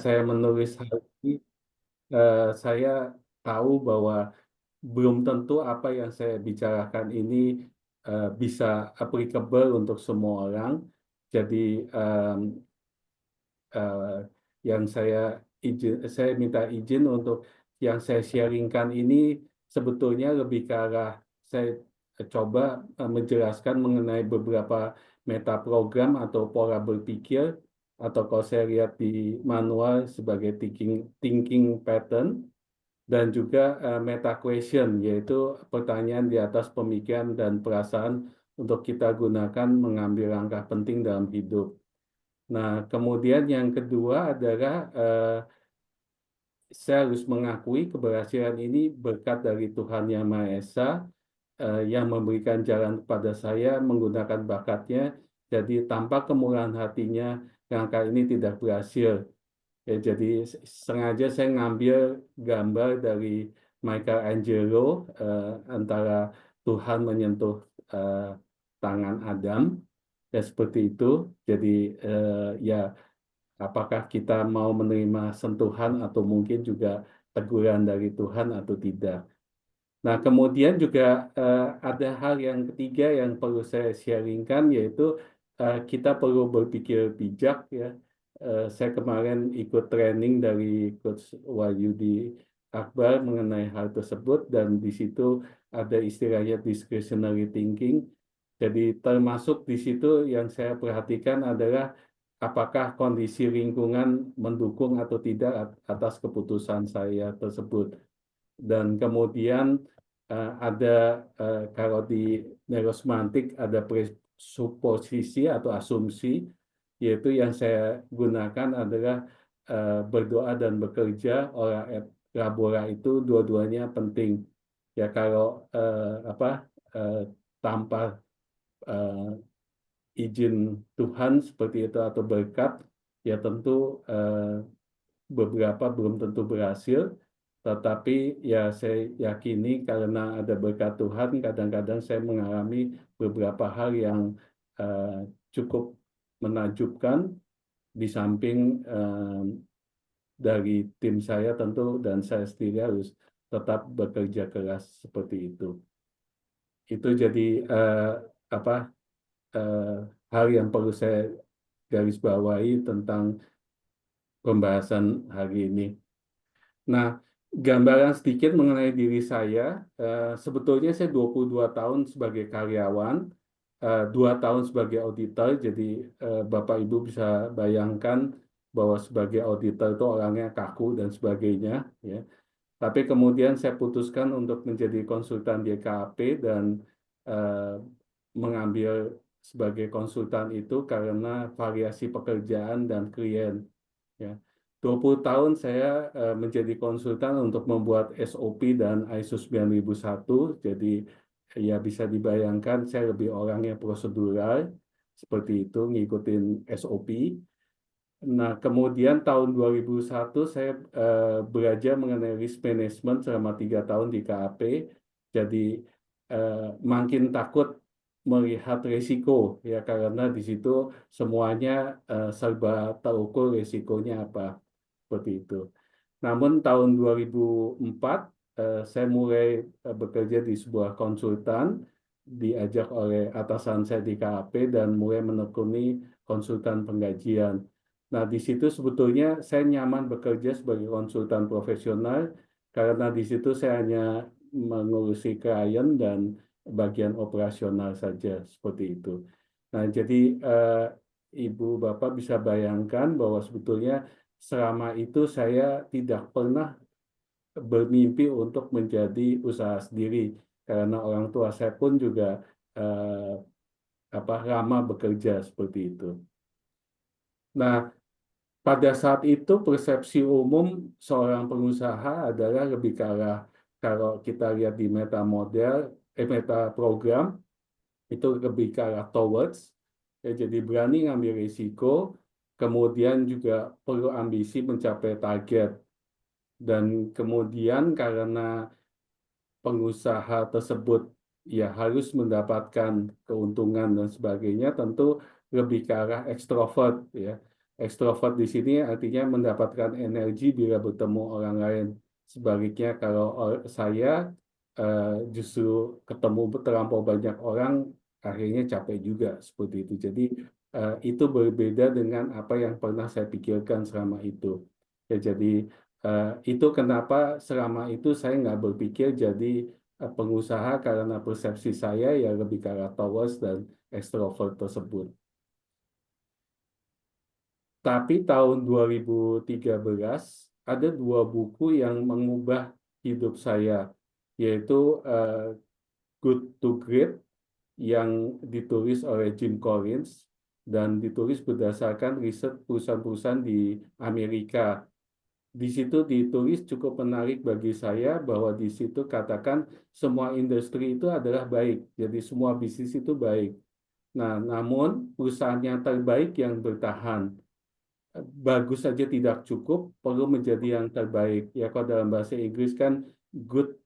saya menulis hal ini, saya tahu bahwa belum tentu apa yang saya bicarakan ini bisa applicable untuk semua orang. Jadi em, eh, yang saya minta izin untuk yang saya sharingkan ini sebetulnya lebih ke arah saya coba menjelaskan mengenai beberapa meta program atau pola berpikir atau kalau saya lihat di manual sebagai thinking pattern dan juga meta question yaitu pertanyaan di atas pemikiran dan perasaan untuk kita gunakan mengambil langkah penting dalam hidup. Nah, kemudian yang kedua adalah saya harus mengakui keberhasilan ini berkat dari Tuhan Yang Maha Esa yang memberikan jalan kepada saya menggunakan bakatnya. Jadi tanpa kemurahan hatinya, langkah ini tidak berhasil. Ya, jadi sengaja saya ngambil gambar dari Michelangelo antara Tuhan menyentuh eh, tangan Adam, ya seperti itu. Jadi ya apakah kita mau menerima sentuhan atau mungkin juga teguran dari Tuhan atau tidak. Nah, kemudian juga ada hal yang ketiga yang perlu saya sharingkan, yaitu kita perlu berpikir bijak ya. Saya kemarin ikut training dari Coach Wahyudi Akbar mengenai hal tersebut dan di situ ada istilahnya discretionary thinking. Jadi termasuk di situ yang saya perhatikan adalah apakah kondisi lingkungan mendukung atau tidak atas keputusan saya tersebut. Dan kemudian ada kalau di neurosemantik ada presuposisi atau asumsi, yaitu yang saya gunakan adalah berdoa dan bekerja, ora et labora itu dua-duanya penting. Ya kalau eh, tanpa eh, izin Tuhan seperti itu atau berkat, ya tentu beberapa belum tentu berhasil, tetapi ya saya yakini karena ada berkat Tuhan, kadang-kadang saya mengalami beberapa hal yang eh, cukup menakjubkan di samping dari tim saya tentu dan saya sendiri harus tetap bekerja keras seperti itu. Itu jadi apa eh, hal yang perlu saya garis bawahi tentang pembahasan hari ini. Nah, gambaran sedikit mengenai diri saya. Sebetulnya saya 22 tahun sebagai karyawan, 2 tahun sebagai auditor. Jadi Bapak Ibu bisa bayangkan bahwa sebagai auditor itu orangnya kaku dan sebagainya. Ya. Tapi kemudian saya putuskan untuk menjadi konsultan di KAP dan eh, mengambil sebagai konsultan itu karena variasi pekerjaan dan klien. Ya. 20 tahun saya menjadi konsultan untuk membuat SOP dan ISO 9001. Jadi ya bisa dibayangkan saya lebih orangnya prosedural seperti itu, ngikutin SOP. Nah, kemudian tahun 2001 saya belajar mengenai risk management selama 3 tahun di KAP. Jadi makin takut melihat risiko ya karena di situ semuanya serba terukur risikonya apa seperti itu. Namun tahun 2004 saya mulai bekerja di sebuah konsultan diajak oleh atasan saya di KAP dan mulai menekuni konsultan penggajian. Nah, di situ sebetulnya saya nyaman bekerja sebagai konsultan profesional karena di situ saya hanya mengurusi klien dan bagian operasional saja seperti itu. Nah, jadi Ibu Bapak bisa bayangkan bahwa sebetulnya selama itu saya tidak pernah bermimpi untuk menjadi usaha sendiri karena orang tua saya pun juga eh, lama bekerja seperti itu. Nah, pada saat itu persepsi umum seorang pengusaha adalah lebih ke arah kalau kita lihat di meta program itu lebih ke arah towards, ya, jadi berani ngambil risiko, kemudian juga perlu ambisi mencapai target, dan kemudian karena pengusaha tersebut ya harus mendapatkan keuntungan dan sebagainya, tentu lebih ke arah ekstrovert ya. Ekstrovert di sini artinya mendapatkan energi bila bertemu orang lain. Sebaliknya kalau saya justru ketemu terlampau banyak orang, akhirnya capek juga seperti itu. Jadi itu berbeda dengan apa yang pernah saya pikirkan selama itu. Ya, jadi itu kenapa selama itu saya nggak berpikir jadi pengusaha karena persepsi saya ya lebih ke arah towards dan ekstrovert tersebut. Tapi tahun 2013 ada dua buku yang mengubah hidup saya, yaitu Good to Great yang ditulis oleh Jim Collins dan ditulis berdasarkan riset perusahaan-perusahaan di Amerika. Di situ ditulis cukup menarik bagi saya bahwa di situ katakan semua industri itu adalah baik, jadi semua bisnis itu baik. Nah, namun perusahaan yang terbaik yang bertahan bagus saja tidak cukup, perlu menjadi yang terbaik. Ya, kalau dalam bahasa Inggris kan good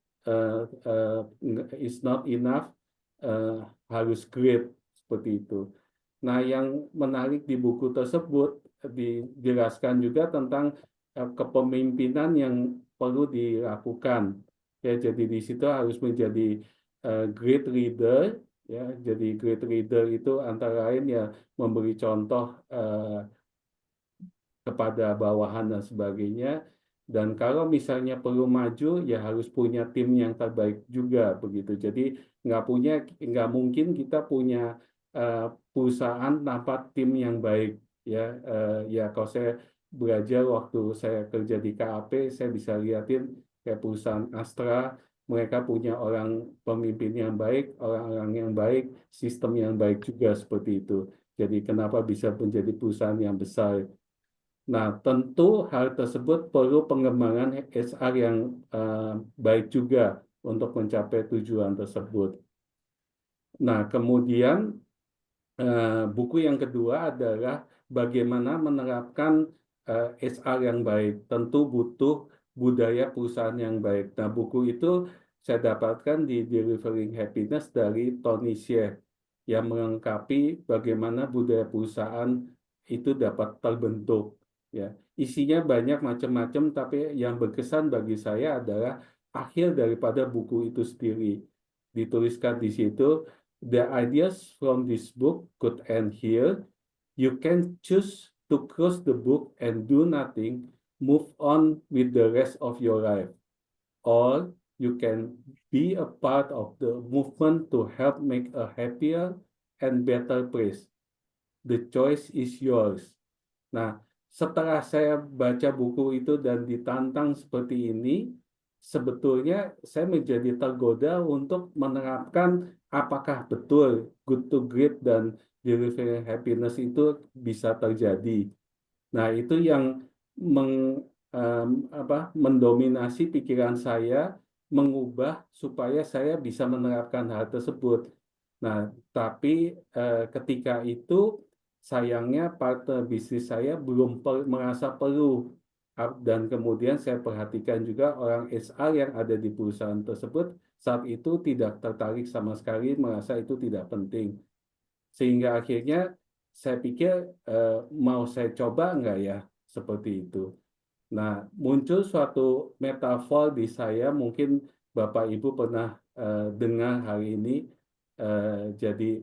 is not enough, uh, harus great seperti itu. Nah, yang menarik di buku tersebut dijelaskan juga tentang kepemimpinan yang perlu dilakukan. Ya, jadi di situ harus menjadi great leader. Ya, jadi great leader itu antara lain ya memberi contoh kepada bawahan dan sebagainya. Dan kalau misalnya perlu maju, ya harus punya tim yang terbaik juga begitu. Jadi nggak mungkin kita punya uh, perusahaan tanpa tim yang baik. Ya, ya kalau saya belajar waktu saya kerja di KAP, saya bisa lihatin kayak perusahaan Astra, mereka punya orang pemimpin yang baik, orang-orang yang baik, sistem yang baik juga seperti itu. Jadi kenapa bisa menjadi perusahaan yang besar? Nah, tentu hal tersebut perlu pengembangan HR yang baik juga untuk mencapai tujuan tersebut. Nah, kemudian buku yang kedua adalah bagaimana menerapkan HR yang baik. Tentu butuh budaya perusahaan yang baik. Nah, buku itu saya dapatkan di Delivering Happiness dari Tony Hsieh yang melengkapi bagaimana budaya perusahaan itu dapat terbentuk. Ya, isinya banyak macam-macam, tapi yang berkesan bagi saya adalah akhir daripada buku itu sendiri. Dituliskan di situ, the ideas from this book could end here. You can choose to close the book and do nothing, move on with the rest of your life. Or you can be a part of the movement to help make a happier and better place. The choice is yours. Nah, setelah saya baca buku itu dan ditantang seperti ini, sebetulnya saya menjadi tergoda untuk menerapkan apakah betul good to great dan delivering happiness itu bisa terjadi. Nah, itu yang meng, mendominasi pikiran saya, mengubah supaya saya bisa menerapkan hal tersebut. Nah, tapi ketika itu sayangnya partner bisnis saya belum merasa perlu. Dan kemudian saya perhatikan juga orang HR yang ada di perusahaan tersebut saat itu tidak tertarik sama sekali, merasa itu tidak penting. Sehingga akhirnya saya pikir mau saya coba nggak ya seperti itu. Nah, muncul suatu metafor di saya, mungkin Bapak Ibu pernah dengar hal ini. Jadi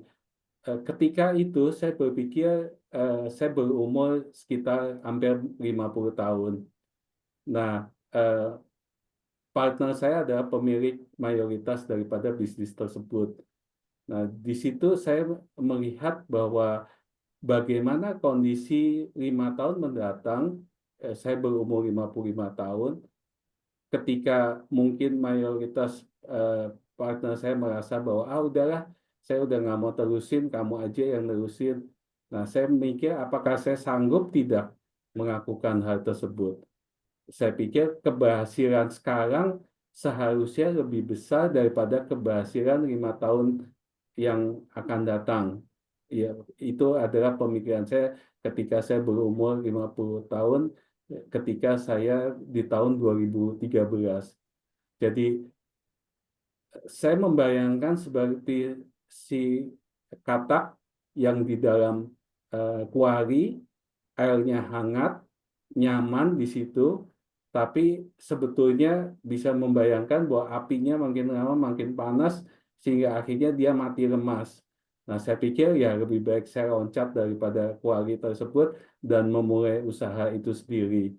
ketika itu saya berpikir saya berumur sekitar hampir 50 tahun. Nah, eh, partner saya adalah pemilik mayoritas daripada bisnis tersebut. Nah, di situ saya melihat bahwa bagaimana kondisi 5 tahun mendatang, saya berumur 55 tahun, ketika mungkin mayoritas partner saya merasa bahwa udahlah, saya udah nggak mau terusin, kamu aja yang terusin. Nah, saya mikir apakah saya sanggup tidak melakukan hal tersebut. Saya pikir keberhasilan sekarang seharusnya lebih besar daripada keberhasilan 5 tahun yang akan datang. Ya, itu adalah pemikiran saya ketika saya berumur 50 tahun, ketika saya di tahun 2013. Jadi saya membayangkan seperti si katak yang di dalam kuari, airnya hangat, nyaman di situ, tapi sebetulnya bisa membayangkan bahwa apinya makin lama makin panas sehingga akhirnya dia mati lemas. Nah, saya pikir ya lebih baik saya loncat daripada kuali tersebut dan memulai usaha itu sendiri.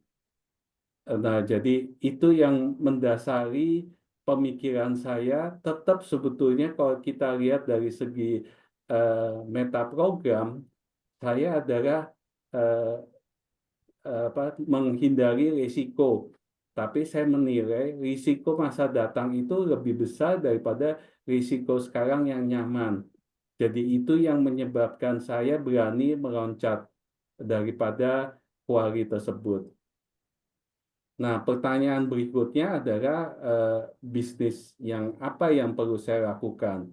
Nah, jadi itu yang mendasari pemikiran saya. Tetap sebetulnya kalau kita lihat dari segi metaprogram, saya adalah eh, menghindari risiko. Tapi saya menilai risiko masa datang itu lebih besar daripada risiko sekarang yang nyaman. Jadi itu yang menyebabkan saya berani meloncat daripada kuali tersebut. Nah, pertanyaan berikutnya adalah bisnis yang apa yang perlu saya lakukan.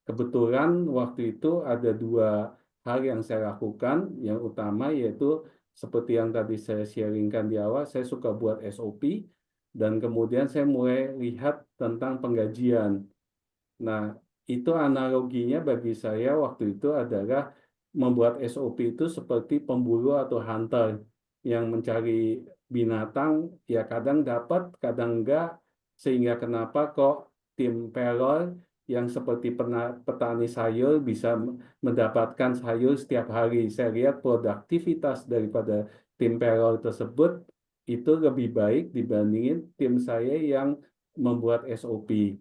Kebetulan waktu itu ada dua hal yang saya lakukan. Yang utama yaitu seperti yang tadi saya sharingkan di awal, saya suka buat SOP dan kemudian saya mulai lihat tentang penggajian. Nah, itu analoginya bagi saya waktu itu adalah membuat SOP itu seperti pemburu atau hunter yang mencari binatang, ya kadang dapat, kadang enggak, sehingga kenapa kok tim payroll yang seperti petani sayur bisa mendapatkan sayur setiap hari. Saya lihat produktivitas daripada tim payroll tersebut itu lebih baik dibandingin tim saya yang membuat SOP.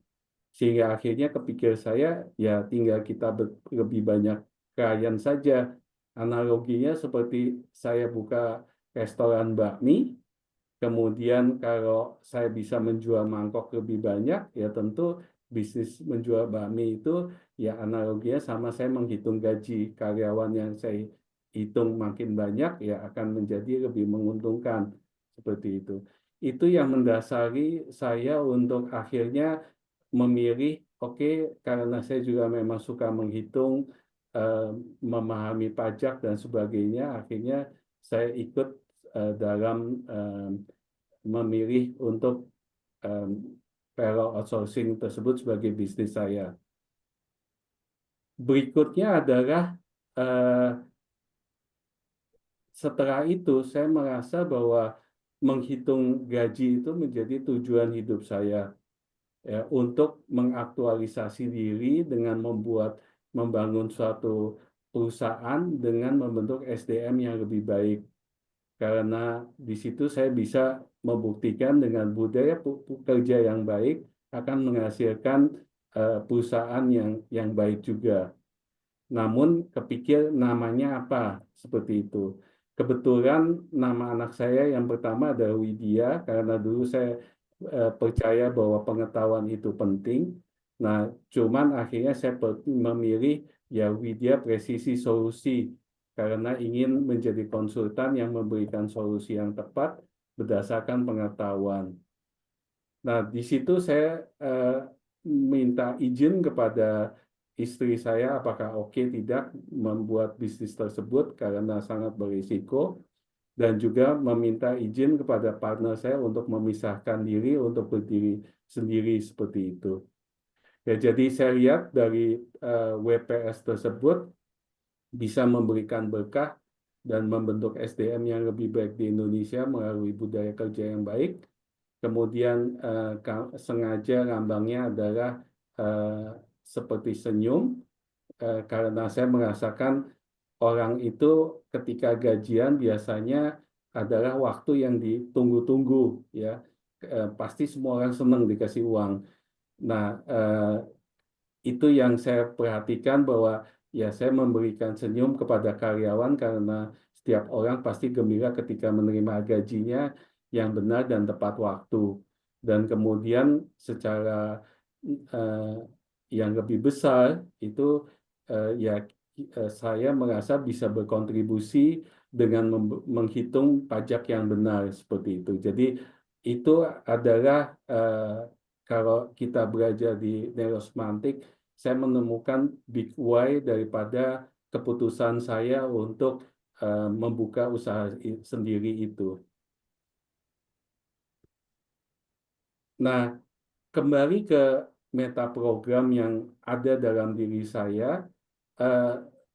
Sehingga akhirnya kepikir saya, ya tinggal kita lebih banyak klien saja. Analoginya seperti saya buka restoran bakmi, kemudian kalau saya bisa menjual mangkok lebih banyak, ya tentu bisnis menjual bakmi itu ya analoginya sama saya menghitung gaji karyawan yang saya hitung makin banyak, ya akan menjadi lebih menguntungkan. Seperti itu. Itu yang mendasari saya untuk akhirnya memilih, oke, karena saya juga memang suka menghitung, eh, memahami pajak dan sebagainya, akhirnya saya ikut dalam memilih untuk eh, payroll outsourcing tersebut sebagai bisnis saya. Berikutnya adalah eh, setelah itu saya merasa bahwa menghitung gaji itu menjadi tujuan hidup saya. Ya, untuk mengaktualisasi diri dengan membangun suatu perusahaan dengan membentuk SDM yang lebih baik. Karena di situ saya bisa membuktikan dengan budaya kerja yang baik akan menghasilkan perusahaan yang baik juga. Namun kepikir namanya apa seperti itu. Kebetulan nama anak saya yang pertama adalah Widya karena dulu saya percaya bahwa pengetahuan itu penting. Nah, cuman akhirnya saya memilih ya Widya Presisi Solusi karena ingin menjadi konsultan yang memberikan solusi yang tepat berdasarkan pengetahuan. Nah, di situ saya minta izin kepada istri saya apakah oke tidak membuat bisnis tersebut karena sangat berisiko dan juga meminta izin kepada partner saya untuk memisahkan diri untuk berdiri sendiri seperti itu. Ya, jadi saya lihat dari WPS tersebut bisa memberikan berkah dan membentuk SDM yang lebih baik di Indonesia melalui budaya kerja yang baik. Kemudian sengaja lambangnya adalah eh, seperti senyum karena saya merasakan orang itu ketika gajian biasanya adalah waktu yang ditunggu-tunggu ya. Pasti semua orang senang dikasih uang. Nah, itu yang saya perhatikan bahwa ya saya memberikan senyum kepada karyawan karena setiap orang pasti gembira ketika menerima gajinya yang benar dan tepat waktu. Dan kemudian secara eh, yang lebih besar itu ya saya merasa bisa berkontribusi dengan menghitung pajak yang benar seperti itu. Jadi itu adalah kalau kita belajar di neurosemantik, saya menemukan big why daripada keputusan saya untuk membuka usaha sendiri itu. Nah, kembali ke meta program yang ada dalam diri saya, eh,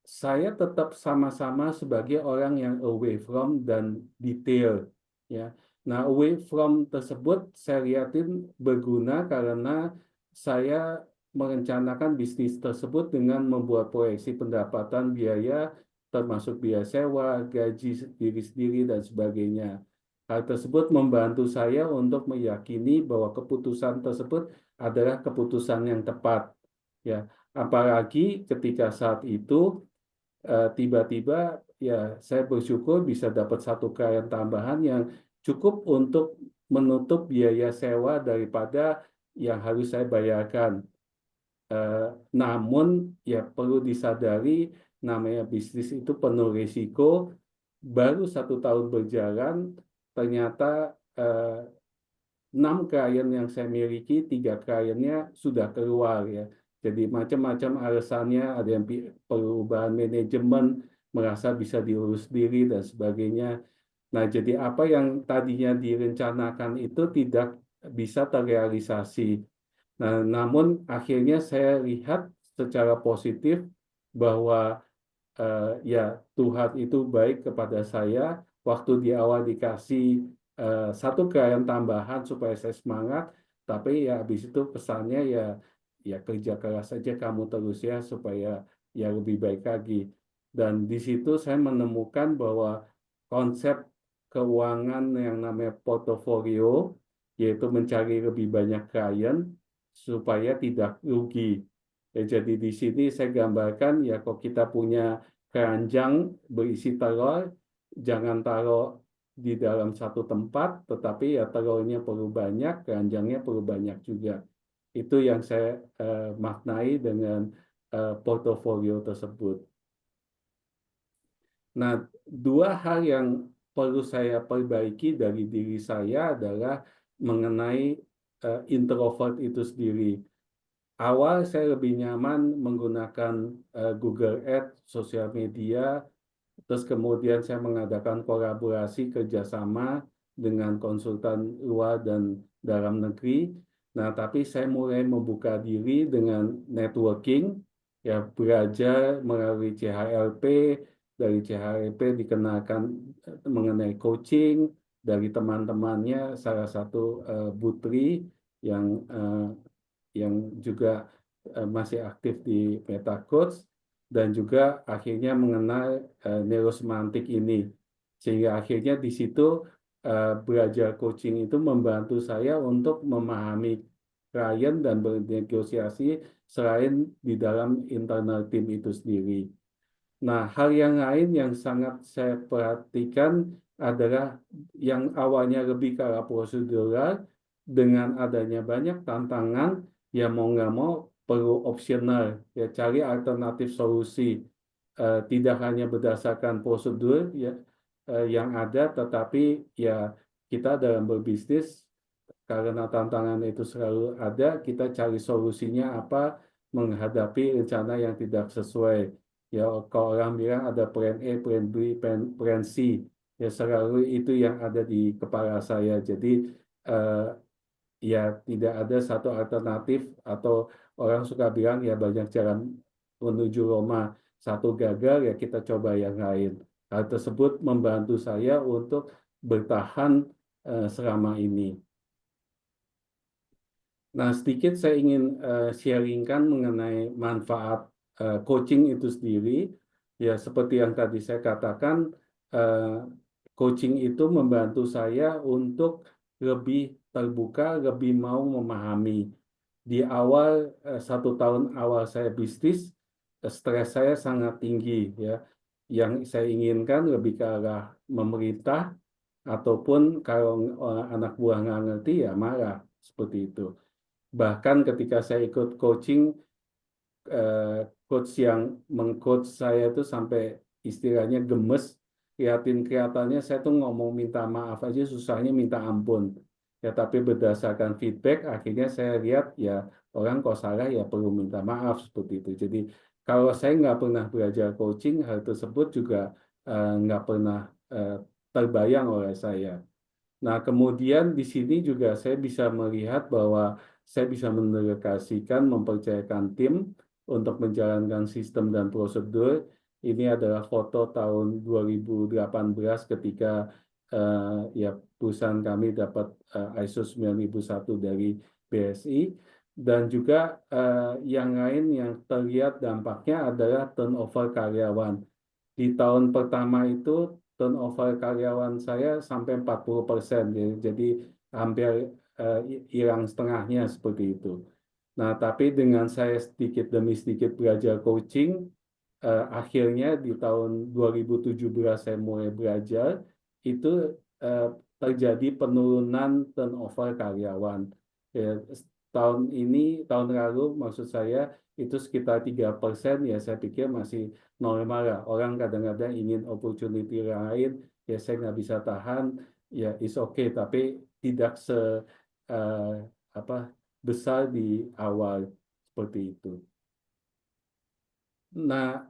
saya tetap sama-sama sebagai orang yang away from dan detail, ya. Nah, away from tersebut saya lihatin berguna karena saya merencanakan bisnis tersebut dengan membuat proyeksi pendapatan biaya, termasuk biaya sewa, gaji diri sendiri, dan sebagainya. Hal tersebut membantu saya untuk meyakini bahwa keputusan tersebut adalah keputusan yang tepat. Ya, apalagi ketika saat itu tiba-tiba ya saya bersyukur bisa dapat satu klien tambahan yang cukup untuk menutup biaya sewa daripada yang harus saya bayarkan. Namun ya perlu disadari namanya bisnis itu penuh risiko. Baru 1 tahun berjalan, ternyata 6 klien yang saya miliki, 3 kliennya sudah keluar ya. Jadi macam-macam alasannya, ada yang perubahan manajemen, merasa bisa diurus sendiri dan sebagainya. Nah, jadi apa yang tadinya direncanakan itu tidak bisa terrealisasi. Nah, namun akhirnya saya lihat secara positif bahwa ya Tuhan itu baik kepada saya. Waktu di awal dikasih satu klien tambahan supaya saya semangat, tapi ya habis itu pesannya ya ya kerja keras saja kamu terus ya supaya ya lebih baik lagi. Dan di situ saya menemukan bahwa konsep keuangan yang namanya portofolio, yaitu mencari lebih banyak klien supaya tidak rugi. Ya, jadi di sini saya gambarkan ya kalau kita punya keranjang berisi telur, jangan taruh di dalam satu tempat, tetapi ya telurnya perlu banyak, keranjangnya perlu banyak juga. Itu yang saya maknai dengan portofolio tersebut. Nah, dua hal yang perlu saya perbaiki dari diri saya adalah mengenai introvert itu sendiri. Awal saya lebih nyaman menggunakan Google Ads, sosial media, terus kemudian saya mengadakan kolaborasi kerjasama dengan konsultan luar dan dalam negeri. Nah, tapi saya mulai membuka diri dengan networking, ya belajar melalui CHLP, dari CHLP dikenalkan mengenai coaching dari teman-temannya, salah satu Putri yang juga masih aktif di MetaCoach, dan juga akhirnya mengenal neurosemantik ini. Sehingga akhirnya di situ belajar coaching itu membantu saya untuk memahami klien dan bernegosiasi selain di dalam internal tim itu sendiri. Nah, hal yang lain yang sangat saya perhatikan adalah yang awalnya lebih ke arah prosedural, dengan adanya banyak tantangan, ya mau nggak mau perlu opsional, ya cari alternatif solusi. Tidak hanya berdasarkan prosedur ya, yang ada, tetapi ya kita dalam berbisnis, karena tantangan itu selalu ada, kita cari solusinya apa menghadapi rencana yang tidak sesuai. Ya, kalau orang bilang ada plan A, plan B, plan C, ya selalu itu yang ada di kepala saya. Jadi ya tidak ada satu alternatif, atau orang suka bilang ya banyak jalan menuju Roma, satu gagal ya kita coba yang lain. Hal tersebut membantu saya untuk bertahan selama ini. Nah, sedikit saya ingin sharingkan mengenai manfaat coaching itu sendiri. Ya, seperti yang tadi saya katakan, coaching itu membantu saya untuk lebih terbuka, lebih mau memahami. Di awal 1 tahun awal saya bisnis, stres saya sangat tinggi ya. Yang saya inginkan lebih ke arah memerintah, ataupun kalau anak buah nggak ngerti ya marah seperti itu. Bahkan ketika saya ikut coaching, coach yang mengcoach saya itu sampai istilahnya gemes, kelihatannya saya tuh ngomong minta maaf aja susahnya minta ampun. Ya, tapi berdasarkan feedback, akhirnya saya lihat ya orang kok salah ya perlu minta maaf seperti itu. Jadi kalau saya nggak pernah belajar coaching, hal tersebut juga nggak pernah terbayang oleh saya. Nah, kemudian di sini juga saya bisa melihat bahwa saya bisa mendelegasikan, mempercayakan tim untuk menjalankan sistem dan prosedur. Ini adalah foto tahun 2018 ketika ya perusahaan kami dapat ISO 9001 dari BSI. Dan juga yang lain yang terlihat dampaknya adalah turnover karyawan. Di tahun pertama itu turnover karyawan saya sampai 40%, jadi hampir hilang setengahnya seperti itu. Nah, tapi dengan saya sedikit demi sedikit belajar coaching, akhirnya di tahun 2017 saya mulai belajar, itu terjadi penurunan turnover karyawan. Ya, tahun lalu maksud saya itu sekitar 3%, ya saya pikir masih normal lah. Orang kadang-kadang ingin opportunity lain, ya saya nggak bisa tahan, ya is okay, tapi tidak eh, apa besar di awal seperti itu. Nah,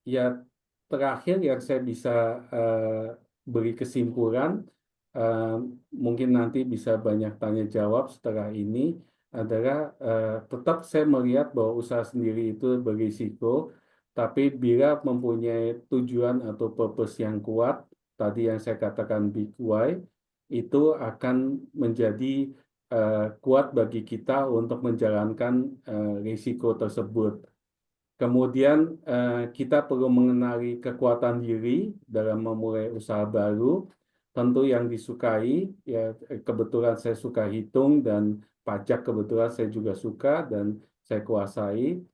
ya terakhir yang saya bisa beri kesimpulan, eh, mungkin nanti bisa banyak tanya jawab setelah ini, adalah tetap saya melihat bahwa usaha sendiri itu berisiko, tapi bila mempunyai tujuan atau purpose yang kuat, tadi yang saya katakan big why, itu akan menjadi kuat bagi kita untuk menjalankan risiko tersebut. Kemudian kita perlu mengenali kekuatan diri dalam memulai usaha baru. Tentu yang disukai, ya kebetulan saya suka hitung dan pajak kebetulan saya juga suka dan saya kuasai.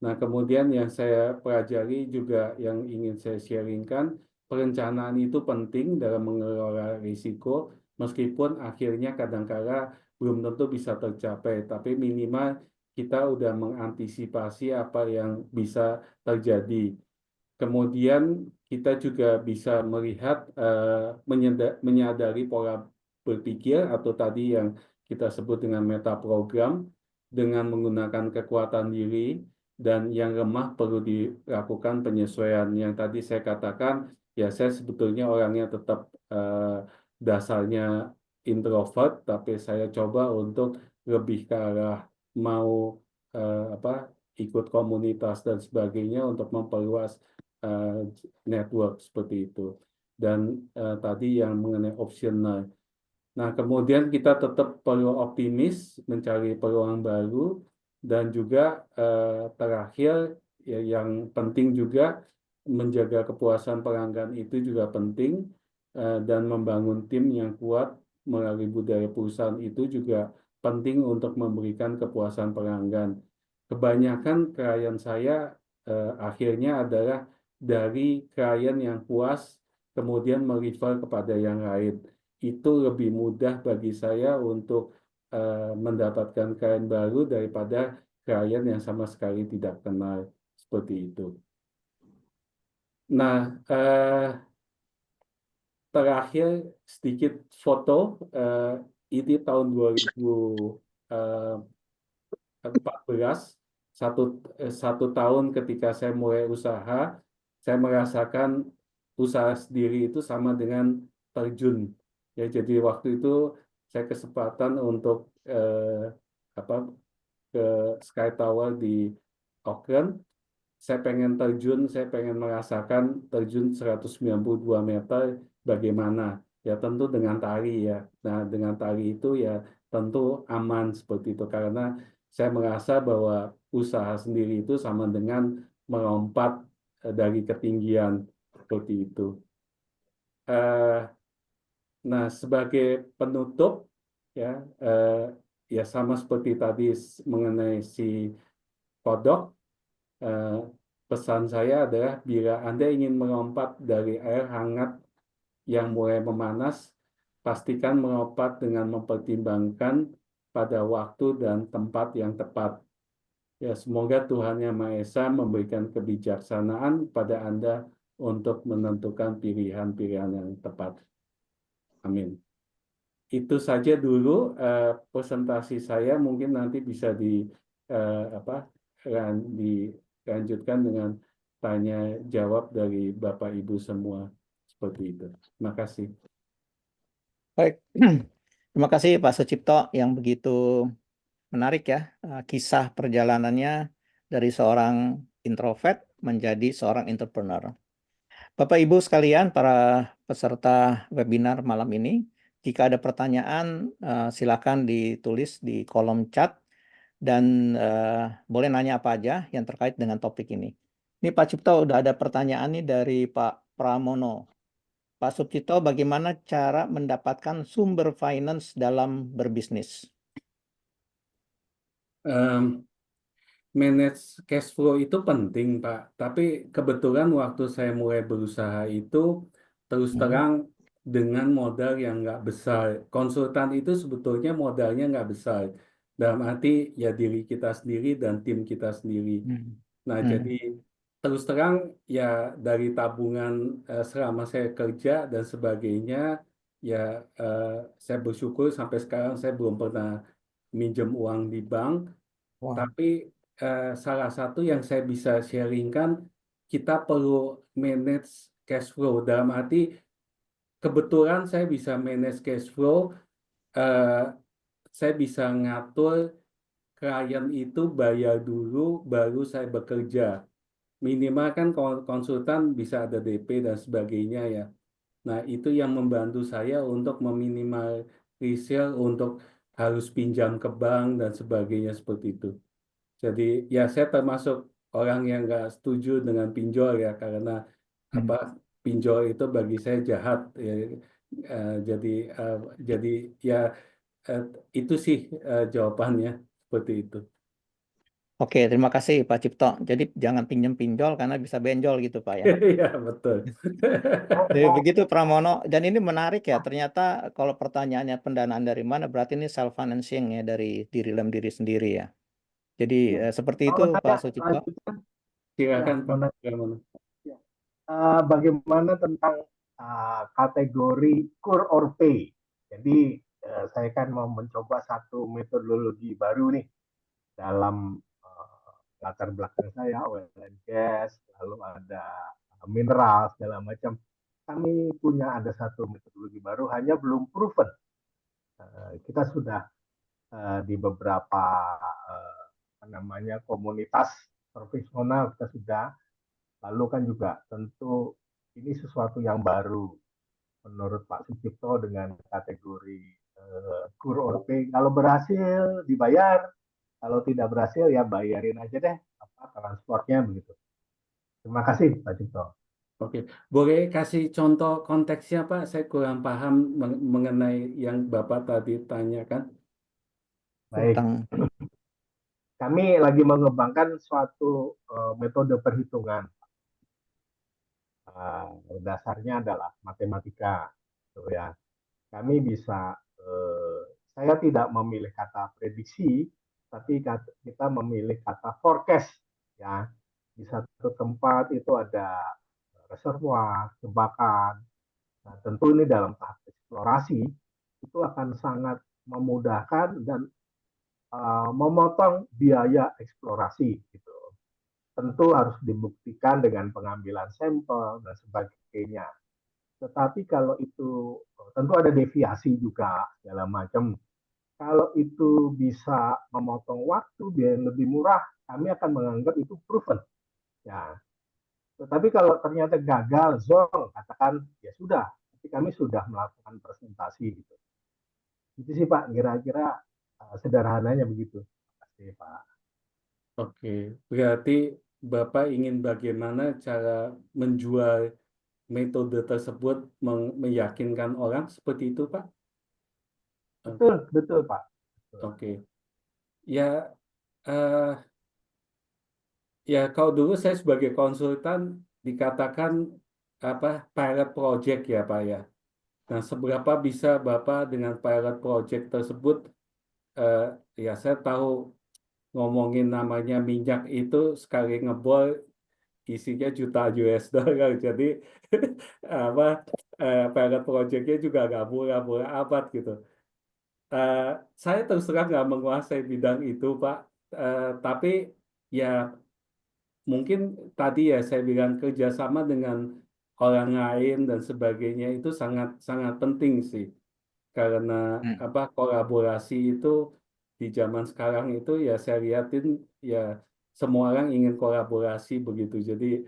Nah, kemudian yang saya pelajari juga yang ingin saya sharingkan, perencanaan itu penting dalam mengelola risiko, meskipun akhirnya kadang-kala belum tentu bisa tercapai, tapi minimal kita udah mengantisipasi apa yang bisa terjadi. Kemudian kita juga bisa melihat, menyadari pola berpikir atau tadi yang kita sebut dengan metaprogram dengan menggunakan kekuatan diri, dan yang lemah perlu dilakukan penyesuaian. Yang tadi saya katakan, ya saya sebetulnya orangnya tetap dasarnya introvert, tapi saya coba untuk lebih ke arah mau apa ikut komunitas dan sebagainya untuk memperluas eh, network seperti itu. Dan tadi yang mengenai optional. Nah, kemudian kita tetap perlu optimis, mencari peluang baru, dan juga terakhir yang penting juga menjaga kepuasan pelanggan itu juga penting, dan membangun tim yang kuat melalui budaya perusahaan itu juga penting untuk memberikan kepuasan pelanggan. Kebanyakan klien saya akhirnya adalah dari klien yang puas kemudian merefer kepada yang lain. Itu lebih mudah bagi saya untuk mendapatkan klien baru daripada klien yang sama sekali tidak kenal, seperti itu. Nah, terakhir sedikit foto, ini tahun 2014, satu tahun ketika saya mulai usaha, saya merasakan usaha sendiri itu sama dengan terjun. Ya, jadi waktu itu saya kesempatan untuk apa ke Sky Tower di Auckland. Saya pengen terjun, saya pengen merasakan terjun 192 meter bagaimana. Ya tentu dengan tari ya. Nah, dengan tari itu ya tentu aman seperti itu karena saya merasa bahwa usaha sendiri itu sama dengan melompat dari ketinggian seperti itu. Nah, sebagai penutup ya, ya sama seperti tadi mengenai si kodok, pesan saya adalah bila Anda ingin melompat dari air hangat yang mulai memanas, pastikan melompat dengan mempertimbangkan pada waktu dan tempat yang tepat. Ya, semoga Tuhan Yang Maha Esa memberikan kebijaksanaan pada Anda untuk menentukan pilihan-pilihan yang tepat. Amin. Itu saja dulu presentasi saya. Mungkin nanti bisa apa, dilanjutkan dengan tanya jawab dari Bapak Ibu semua seperti itu. Terima kasih. Baik, terima kasih Pak Sucipto yang begitu menarik ya kisah perjalanannya dari seorang introvert menjadi seorang entrepreneur. Bapak Ibu sekalian, para peserta webinar malam ini, jika ada pertanyaan, silakan ditulis di kolom chat dan boleh nanya apa aja yang terkait dengan topik ini. Ini Pak Cipto udah ada pertanyaan nih dari Pak Pramono. Pak Sucipto, bagaimana cara mendapatkan sumber finance dalam berbisnis? Em, Manage cash flow itu penting, Pak. Tapi kebetulan waktu saya mulai berusaha itu, terus Hmm. terang dengan modal yang nggak besar. Konsultan itu sebetulnya modalnya nggak besar. Dalam arti ya diri kita sendiri dan tim kita sendiri. Hmm. Nah, Hmm. jadi terus terang ya dari tabungan selama saya kerja dan sebagainya, ya eh, saya bersyukur sampai sekarang saya belum pernah minjem uang di bank. Wow. Tapi salah satu yang saya bisa sharingkan, kita perlu manage cash flow. Dalam arti, kebetulan saya bisa manage cash flow, eh, saya bisa ngatur klien itu bayar dulu, baru saya bekerja. Minimal kan konsultan bisa ada DP dan sebagainya ya. Nah, itu yang membantu saya untuk meminimalisir untuk harus pinjam ke bank dan sebagainya seperti itu. Jadi ya saya termasuk orang yang nggak setuju dengan pinjol ya karena Hmm. apa pinjol itu bagi saya jahat ya. Jadi eh, jadi ya eh, itu sih jawabannya seperti itu. Oke, terima kasih Pak Cipto. Jadi jangan pinjam pinjol karena bisa benjol gitu Pak ya. Ya betul. Jadi begitu Pramono. Dan ini menarik ya. Ternyata kalau pertanyaannya pendanaan dari mana, berarti ini self financing ya dari diri sendiri ya. Jadi seperti itu Kalau Pak saya Sucipto. lanjutkan ya, Silakan Pak. mengenai Pramono. bagaimana tentang kategori core or pay. Jadi saya kan mau mencoba satu metodologi baru nih dalam latar belakang saya oil and gas, lalu ada mineral segala macam. Kami punya ada satu metodologi baru, hanya belum proven. Kita sudah di beberapa apa namanya komunitas profesional kita sudah. Lalu kan juga tentu ini sesuatu yang baru menurut Pak Sucipto dengan kategori kur or pay. Kalau berhasil dibayar, kalau tidak berhasil ya bayarin aja deh apa transportnya begitu. Terima kasih Pak Sucipto. Oke, boleh kasih contoh konteksnya Pak? Saya kurang paham mengenai yang Bapak tadi tanyakan. Baik, Tentang kami lagi mengembangkan suatu metode perhitungan. Dasarnya adalah matematika, gitu ya. Kami bisa, saya tidak memilih kata prediksi, tapi kita memilih kata forecast, ya. Di satu tempat itu ada reservoir, jebakan. Nah, tentu ini dalam tahap eksplorasi itu akan sangat memudahkan dan memotong biaya eksplorasi gitu. Tentu harus dibuktikan dengan pengambilan sampel dan sebagainya. Tetapi kalau itu tentu ada deviasi juga segala macam. Kalau itu bisa memotong waktu biar lebih murah, kami akan menganggap itu proven. Ya. Tetapi kalau ternyata gagal, zong, katakan ya sudah, tapi kami sudah melakukan presentasi gitu. Itu sih Pak, kira-kira sederhananya begitu. Terima kasih Pak. Oke, berarti Bapak ingin bagaimana cara menjual metode tersebut meyakinkan orang seperti itu, Pak? O- Betul, betul Pak. Betul. Oke, ya, eh, ya kalau dulu saya sebagai konsultan dikatakan apa pilot project ya, Pak ya. Nah, seberapa bisa Bapak dengan pilot project tersebut? eh, ya, saya tahu ngomongin namanya minyak itu sekali ngebor isinya juta US dollar. Jadi apa pilot projectnya juga nggak murah-murah amat gitu. Eh, saya terus terang nggak menguasai bidang itu, Pak. Tapi ya mungkin tadi ya saya bilang kerjasama dengan orang lain dan sebagainya itu sangat sangat penting sih. Karena hmm, apa kolaborasi itu di zaman sekarang itu ya saya lihatin ya semua orang ingin kolaborasi begitu. Jadi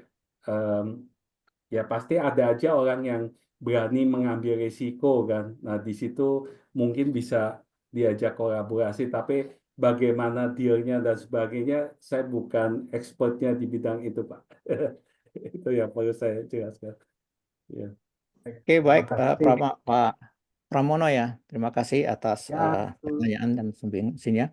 ya pasti ada aja orang yang berani mengambil risiko kan. Nah, di situ mungkin bisa diajak kolaborasi, tapi bagaimana dealnya dan sebagainya, saya bukan expertnya di bidang itu, Pak. Itu yang perlu saya jelaskan. Ya. Oke, baik, Terima kasih. Pak Pramono ya. Terima kasih atas Ya, betul. pertanyaan dan sumbernya.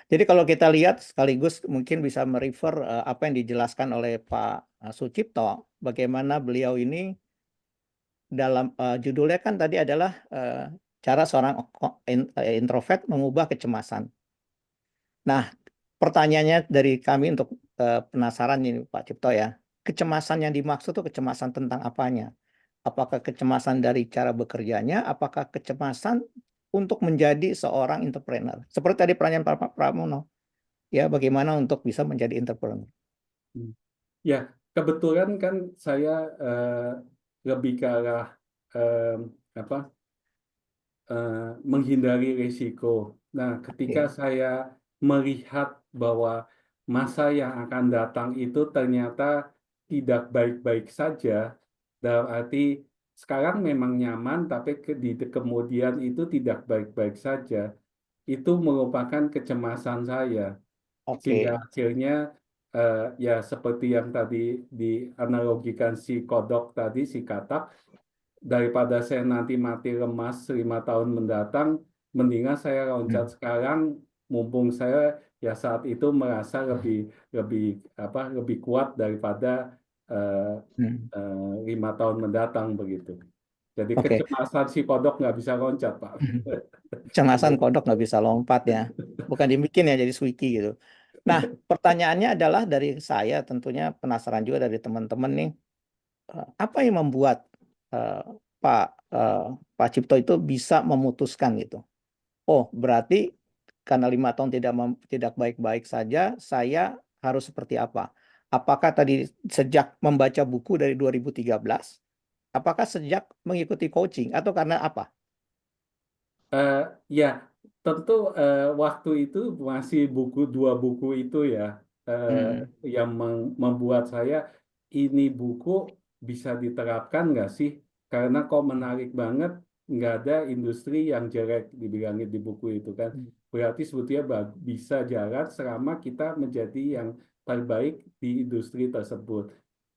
Jadi kalau kita lihat sekaligus mungkin bisa merefer apa yang dijelaskan oleh Pak Sucipto, bagaimana beliau ini dalam judulnya kan tadi adalah cara seorang introvert mengubah kecemasan. Nah, pertanyaannya dari kami untuk penasaran ini Pak Cipto ya, kecemasan yang dimaksud itu kecemasan tentang apanya? Apakah kecemasan dari cara bekerjanya? Apakah kecemasan untuk menjadi seorang entrepreneur? Seperti tadi pertanyaan Pak Pramono, ya bagaimana untuk bisa menjadi entrepreneur? Ya, kebetulan kan saya lebih ke arah apa menghindari risiko. Nah, ketika Oke. saya melihat bahwa masa yang akan datang itu ternyata tidak baik-baik saja, dalam arti sekarang memang nyaman, tapi di kemudian itu tidak baik-baik saja, itu merupakan kecemasan saya. Sehingga Oke. akhirnya ya seperti yang tadi dianalogikan si kodok tadi, si katak, daripada saya nanti mati lemas 5 tahun mendatang, mendingan saya loncat sekarang, mumpung saya ya saat itu merasa lebih kuat daripada 5 tahun mendatang begitu. Jadi Oke. kecemasan si kodok nggak bisa loncat, Pak. Kecemasan kodok nggak bisa lompat ya. Bukan dibikin ya jadi Swiki gitu. Nah, pertanyaannya adalah dari saya tentunya penasaran juga dari teman-teman nih. Apa yang membuat eh, Pak Cipto itu bisa memutuskan gitu? Oh, berarti karena 5 tahun tidak baik-baik saja, saya harus seperti apa? Apakah tadi sejak membaca buku dari 2013? Apakah sejak mengikuti coaching atau karena apa? Eh, ya, tentu waktu itu masih dua buku itu ya Hmm, yang membuat saya ini buku bisa diterapkan nggak sih? Karena kok menarik banget, nggak ada industri yang jelek dibilangin di buku itu kan. Berarti sebetulnya bisa jalan selama kita menjadi yang terbaik di industri tersebut.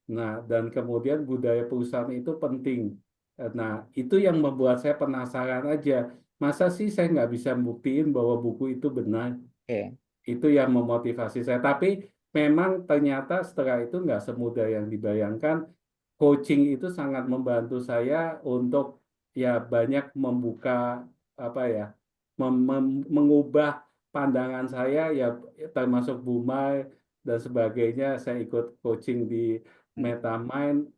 Nah, dan kemudian budaya perusahaan itu penting. Nah, itu yang membuat saya penasaran aja. Masa sih saya nggak bisa buktiin bahwa buku itu benar? oke. Itu yang memotivasi saya. Tapi memang ternyata setelah itu nggak semudah yang dibayangkan. Coaching itu sangat membantu saya untuk ya banyak membuka apa ya, mengubah pandangan saya ya termasuk Bumai dan sebagainya. Saya ikut coaching di MetaMind,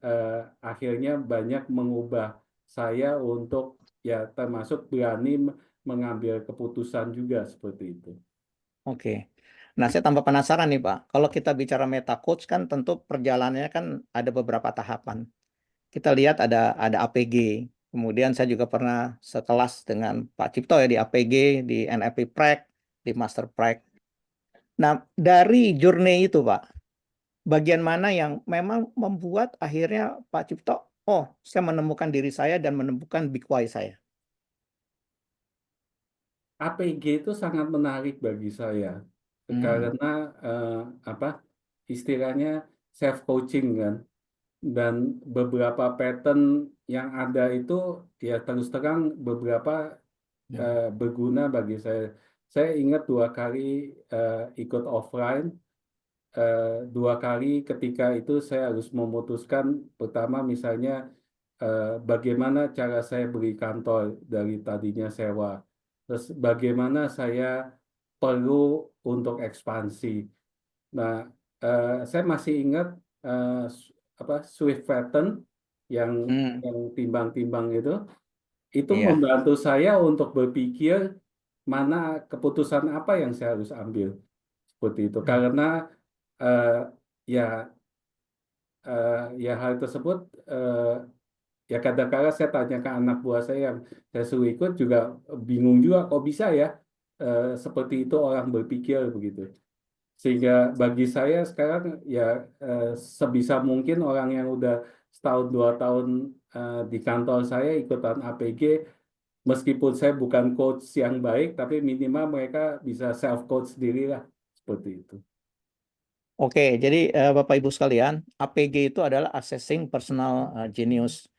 akhirnya banyak mengubah saya untuk ya termasuk berani mengambil keputusan juga seperti itu. Oke. Nah, saya tambah penasaran nih, Pak. Kalau kita bicara meta coach kan tentu perjalanannya kan ada beberapa tahapan. Kita lihat ada APG. Kemudian saya juga pernah sekelas dengan Pak Cipto ya di APG, di NLP Prac, di Master Prac. Nah, dari journey itu, Pak, bagian mana yang memang membuat akhirnya Pak Cipto, oh, saya menemukan diri saya dan menemukan big why saya. APG itu sangat menarik bagi saya Hmm, karena apa istilahnya self coaching kan, dan beberapa pattern yang ada itu ya terus terang beberapa berguna bagi saya. Saya ingat 2 kali ikut offline, 2 kali ketika itu saya harus memutuskan, pertama misalnya bagaimana cara saya beli kantor dari tadinya sewa, terus bagaimana saya perlu untuk ekspansi. Nah, saya masih ingat apa Swift pattern yang hmm, timbang-timbang itu iya. membantu saya untuk berpikir mana keputusan apa yang saya harus ambil seperti itu. Hmm. Karena eh, ya ya hal tersebut ya kadang-kadang saya tanya ke anak buah saya yang saya suruh ikut juga bingung juga kok bisa ya seperti itu orang berpikir begitu. Sehingga bagi saya sekarang ya sebisa mungkin orang yang udah setahun 2 tahun di kantor saya ikutan APG, meskipun saya bukan coach yang baik, tapi minimal mereka bisa self coach sendiri lah seperti itu. Oke, jadi Bapak Ibu sekalian, APG itu adalah Assessing Personal Genius.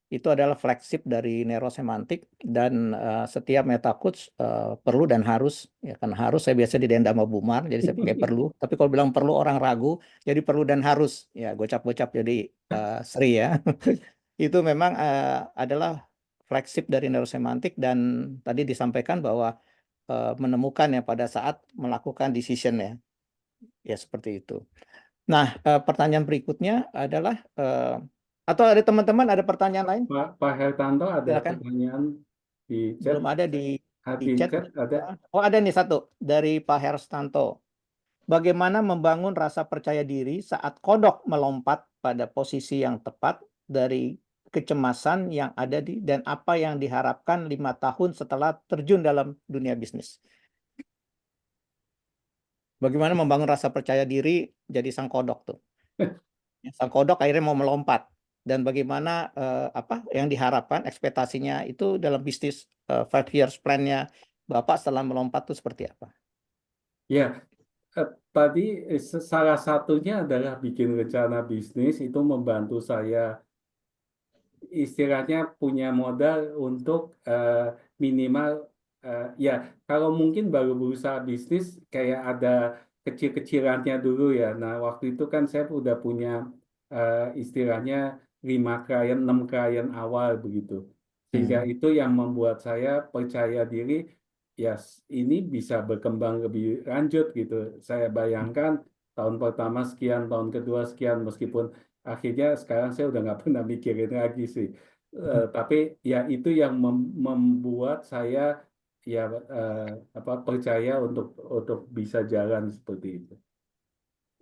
Itu adalah flagship dari neurosemantik dan setiap meta coach perlu dan harus, ya kan harus saya biasa didenda sama Bumar, jadi saya pakai perlu. Tapi kalau bilang perlu orang ragu, jadi perlu dan harus. Ya gocap-gocap jadi seri ya. Itu memang adalah flagship dari neurosemantik dan tadi disampaikan bahwa menemukan ya pada saat melakukan decision ya. Ya seperti itu. Nah, pertanyaan berikutnya adalah atau ada teman-teman ada pertanyaan lain? Pak Hertanto ada Silakan. pertanyaan di chat? Belum ada di Di chat. chat ada? Oh, ada nih satu dari Pak Herstanto. Bagaimana membangun rasa percaya diri saat kodok melompat pada posisi yang tepat dari kecemasan yang ada dan apa yang diharapkan 5 tahun setelah terjun dalam dunia bisnis? Bagaimana membangun rasa percaya diri jadi sang kodok tuh? Sang kodok akhirnya mau melompat dan bagaimana apa yang diharapkan ekspektasinya itu dalam bisnis 5 years plan-nya Bapak setelah melompat itu seperti apa? Ya, tadi salah satunya adalah bikin rencana bisnis itu membantu saya istilahnya punya modal untuk minimal ya kalau mungkin baru berusaha bisnis kayak ada kecil-kecilannya dulu ya. Nah waktu itu kan saya udah punya istilahnya 5 klien, 6 klien awal begitu. Sehingga itu yang membuat saya percaya diri ya ini bisa berkembang lebih lanjut gitu. Saya bayangkan tahun pertama sekian, tahun kedua sekian meskipun akhirnya sekarang saya udah nggak pernah mikirin lagi sih. Tapi ya itu yang membuat saya ya apa percaya untuk bisa jalan seperti itu.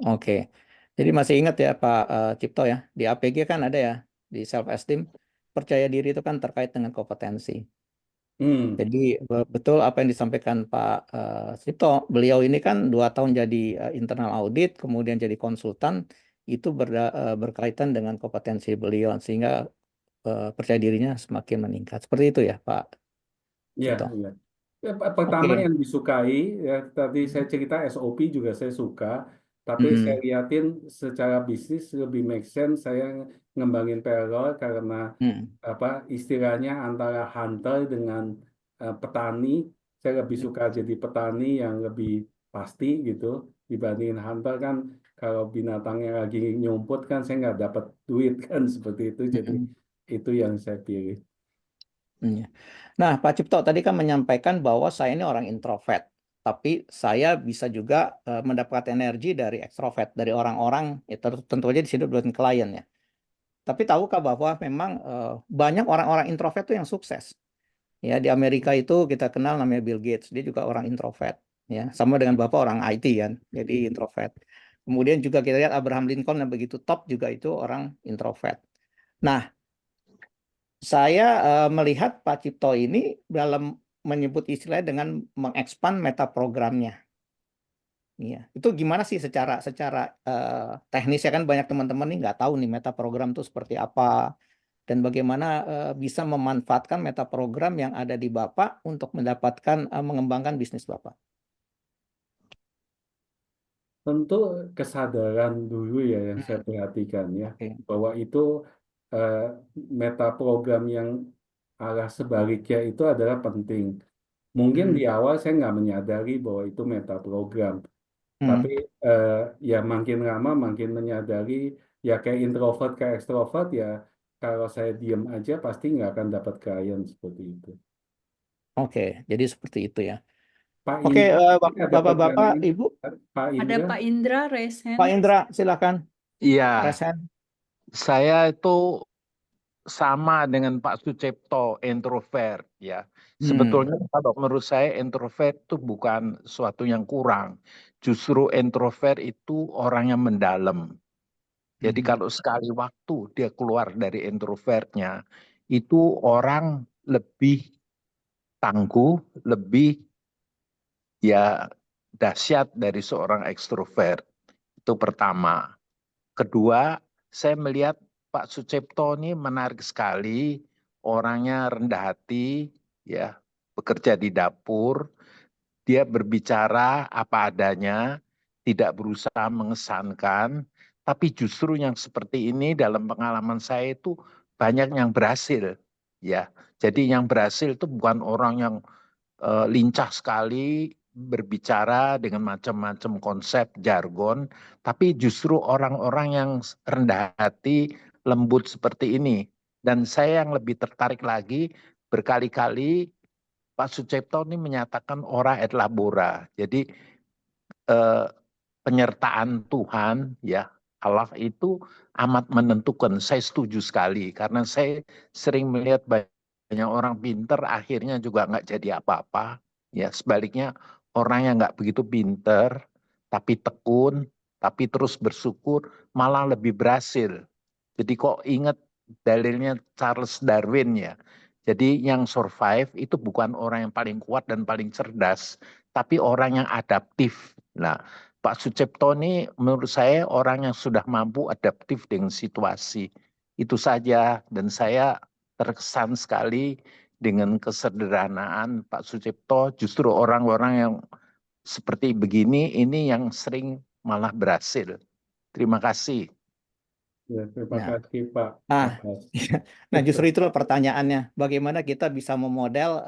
Oke, jadi masih ingat ya Pak Cipto ya, di APG kan ada ya, di self esteem, percaya diri itu kan terkait dengan kompetensi. Hmm, Jadi betul apa yang disampaikan Pak Cipto, beliau ini kan 2 tahun jadi internal audit, kemudian jadi konsultan, itu berkaitan dengan kompetensi beliau, sehingga percaya dirinya semakin meningkat. Seperti itu ya Pak ya, Cipto. ya. Ya, pertama Oke. yang disukai ya tadi saya cerita SOP juga saya suka, tapi saya Mm-mm. liatin secara bisnis lebih make sense saya ngembangin payroll karena Mm. apa istilahnya antara hunter dengan petani saya lebih suka jadi petani yang lebih pasti gitu dibandingin hunter kan kalau binatangnya lagi nyumput kan saya nggak dapat duit kan seperti itu jadi Mm-mm. itu yang saya pilih. Iya. Nah, Pak Cipto tadi kan menyampaikan bahwa saya ini orang introvert, tapi saya bisa juga mendapatkan energi dari ekstrovert, dari orang-orang, ya tentu aja di sini bukan klien ya. Tapi tahukah bahwa memang banyak orang-orang introvert itu yang sukses? Ya, di Amerika itu kita kenal namanya Bill Gates, dia juga orang introvert, ya, sama dengan Bapak orang IT kan, jadi introvert. Kemudian juga kita lihat Abraham Lincoln yang begitu top juga itu orang introvert. Nah, saya melihat Pak Cipto ini dalam menyebut istilahnya dengan mengekspan meta programnya. Iya, itu gimana sih secara teknis ya kan banyak teman-teman nih nggak tahu nih meta program itu seperti apa dan bagaimana bisa memanfaatkan meta program yang ada di Bapak untuk mendapatkan mengembangkan bisnis Bapak. Tentu kesadaran dulu ya yang saya Hmm. perhatikan ya Oke. bahwa itu eh, meta program yang arah sebaliknya itu adalah penting. Mungkin di Hmm. awal saya nggak menyadari bahwa itu meta program, tapi Hmm. eh, ya makin lama makin menyadari ya kayak introvert kayak ekstrovert ya kalau saya diem aja pasti nggak akan dapat klien seperti itu. Oke, jadi seperti itu ya. Pak Oke, Indra ada Bapak-bapak, pertanyaan? Ibu, Pak Ada Indra? Pak Indra resen. Pak Indra, silakan. Iya, Resen. saya itu sama dengan Pak Sucipto, introvert ya. Sebetulnya kalau menurut saya introvert itu bukan sesuatu yang kurang. Justru introvert itu orang yang mendalam. Jadi kalau sekali waktu dia keluar dari introvertnya, itu orang lebih tangguh, lebih ya dahsyat dari seorang ekstrovert. Itu pertama. Kedua, saya melihat Pak Sucipto ini menarik sekali, orangnya rendah hati, ya, bekerja di dapur, dia berbicara apa adanya, tidak berusaha mengesankan, tapi justru yang seperti ini dalam pengalaman saya itu banyak yang berhasil, ya. Jadi yang berhasil itu bukan orang yang lincah sekali berbicara dengan macam-macam konsep jargon, tapi justru orang-orang yang rendah hati, lembut seperti ini. Dan saya yang lebih tertarik lagi, berkali-kali Pak Sucipto ini menyatakan ora et labora. Jadi penyertaan Tuhan, ya, Allah itu amat menentukan. Saya setuju sekali karena saya sering melihat banyak orang pinter akhirnya juga nggak jadi apa-apa. Ya, sebaliknya orang yang nggak begitu pinter tapi tekun, tapi terus bersyukur malah lebih berhasil. Jadi kok ingat dalilnya Charles Darwin ya. Jadi yang survive itu bukan orang yang paling kuat dan paling cerdas, tapi orang yang adaptif. Nah, Pak Sucipto ini menurut saya orang yang sudah mampu adaptif dengan situasi. Itu saja, dan saya terkesan sekali dengan kesederhanaan Pak Sucipto. Justru orang-orang yang seperti begini ini yang sering malah berhasil. Terima kasih. Ya, terima Nah, kasih Pak ah, atas. nah justru itulah pertanyaannya. Bagaimana kita bisa memodel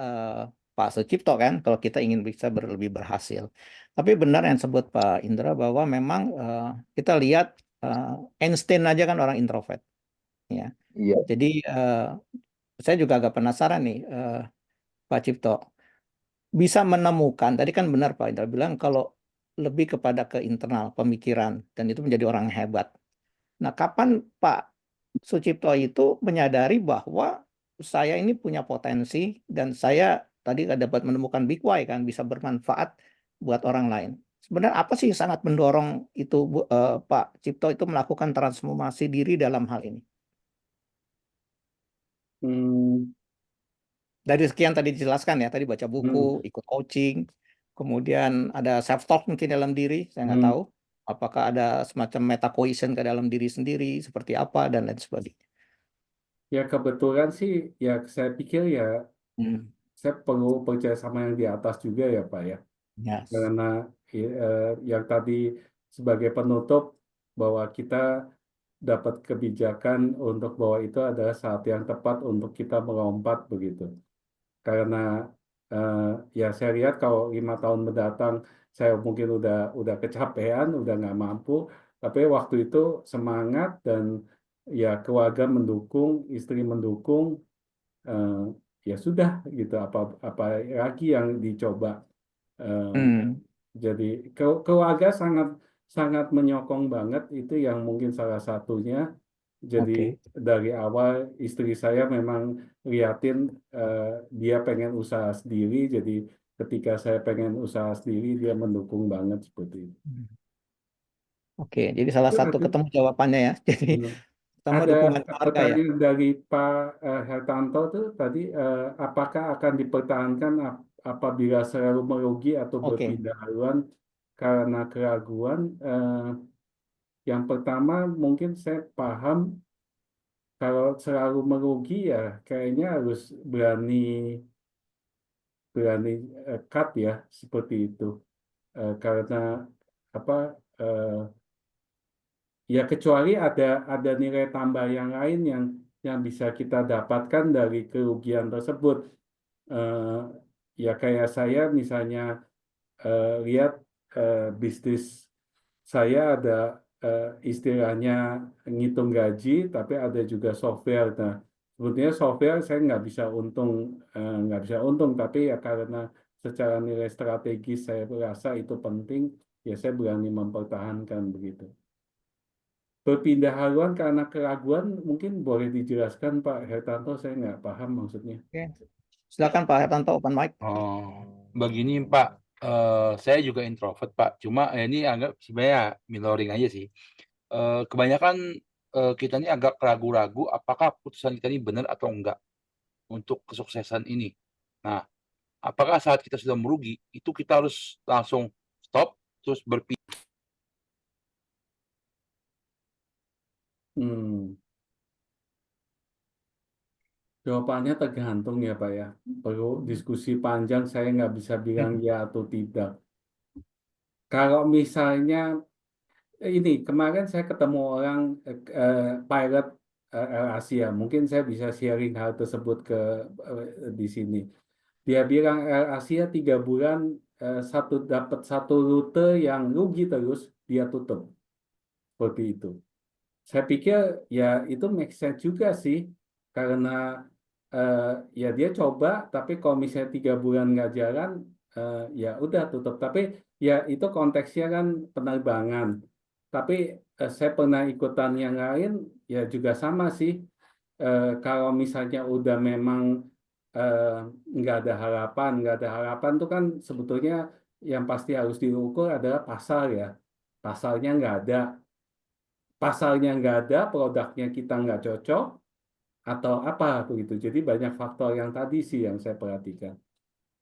Pak Sucipto kan, kalau kita ingin bisa lebih berhasil. Tapi benar yang sebut Pak Indra bahwa memang kita lihat Einstein aja kan orang introvert, ya. Iya. Jadi saya juga agak penasaran nih, Pak Cipto, bisa menemukan. Tadi kan benar Pak Indra bilang kalau lebih kepada ke internal pemikiran dan itu menjadi orang yang hebat. Nah, kapan Pak Sucipto itu menyadari bahwa saya ini punya potensi dan saya tadi dapat menemukan big why kan bisa bermanfaat buat orang lain. Sebenarnya apa sih yang sangat mendorong itu Pak Cipto itu melakukan transformasi diri dalam hal ini? Hmm, Dari sekian tadi dijelaskan ya, tadi baca buku, hmm, ikut coaching, kemudian ada self talk mungkin dalam diri, saya nggak hmm. tahu. Apakah ada semacam meta cohesion ke dalam diri sendiri, seperti apa dan lain sebagainya. Ya kebetulan sih, ya saya pikir ya Hmm. saya perlu percaya sama yang di atas juga ya Pak ya. Yes. Karena yang tadi sebagai penutup bahwa kita dapat kebijakan untuk bahwa itu adalah saat yang tepat untuk kita melompat begitu. Karena eh, ya saya lihat kalau 5 tahun mendatang saya mungkin udah kecapean, udah nggak mampu, tapi waktu itu semangat dan ya keluarga mendukung, istri mendukung, eh, ya sudah gitu. Apa lagi yang dicoba? Eh, Hmm. jadi keluarga sangat sangat menyokong banget itu yang mungkin salah satunya. Jadi Oke. dari awal istri saya memang liatin eh, dia pengen usaha sendiri. Jadi ketika saya pengen usaha sendiri dia mendukung banget seperti itu. Hmm. Oke, jadi salah Itu satu nanti ketemu jawabannya ya. Jadi pertama ada dukungan keluarga ya. pertanyaan dari Pak Hertanto tuh tadi apakah akan dipertahankan apabila selalu merugi atau Oke. berpindah haluan karena keraguan? Yang pertama mungkin saya paham kalau selalu merugi ya kayaknya harus berani berani cut ya seperti itu. Karena apa eh, ya kecuali ada nilai tambah yang lain yang bisa kita dapatkan dari kerugian tersebut. Eh, ya kayak saya misalnya lihat bisnis saya ada istilahnya ngitung gaji, tapi ada juga software. Nah, sebetulnya software saya nggak bisa untung, tapi ya karena secara nilai strategis saya merasa itu penting, ya saya berani mempertahankan begitu. Berpindah haluan karena keraguan mungkin boleh dijelaskan Pak Hertanto, saya nggak paham maksudnya. Oke. Silakan Pak Hertanto open mic. Oh, begini Pak, saya juga introvert Pak. Cuma ini anggap sebenarnya miloring aja sih. Kebanyakan kita ini agak ragu-ragu apakah putusan kita ini benar atau enggak untuk kesuksesan ini. Nah, apakah saat kita sudah merugi itu kita harus langsung stop, terus berpikir. Jawabannya tergantung ya Pak ya. Perlu diskusi panjang, saya nggak bisa bilang ya atau tidak. Kalau misalnya ini kemarin saya ketemu orang pilot AirAsia, mungkin saya bisa sharing hal tersebut ke di sini. Dia bilang AirAsia 3 bulan dapat satu rute yang rugi terus dia tutup seperti itu. Saya pikir ya itu make sense juga sih karena ya dia coba, tapi kalau misalnya 3 bulan nggak jalan, ya udah tutup. Tapi ya itu konteksnya kan penerbangan. Tapi saya pernah ikutan yang lain, ya juga sama sih. Kalau misalnya udah memang nggak ada harapan tuh kan sebetulnya yang pasti harus diukur adalah pasar ya. Pasarnya nggak ada, produknya kita nggak cocok, atau apa begitu. Jadi banyak faktor yang tadi sih yang saya perhatikan.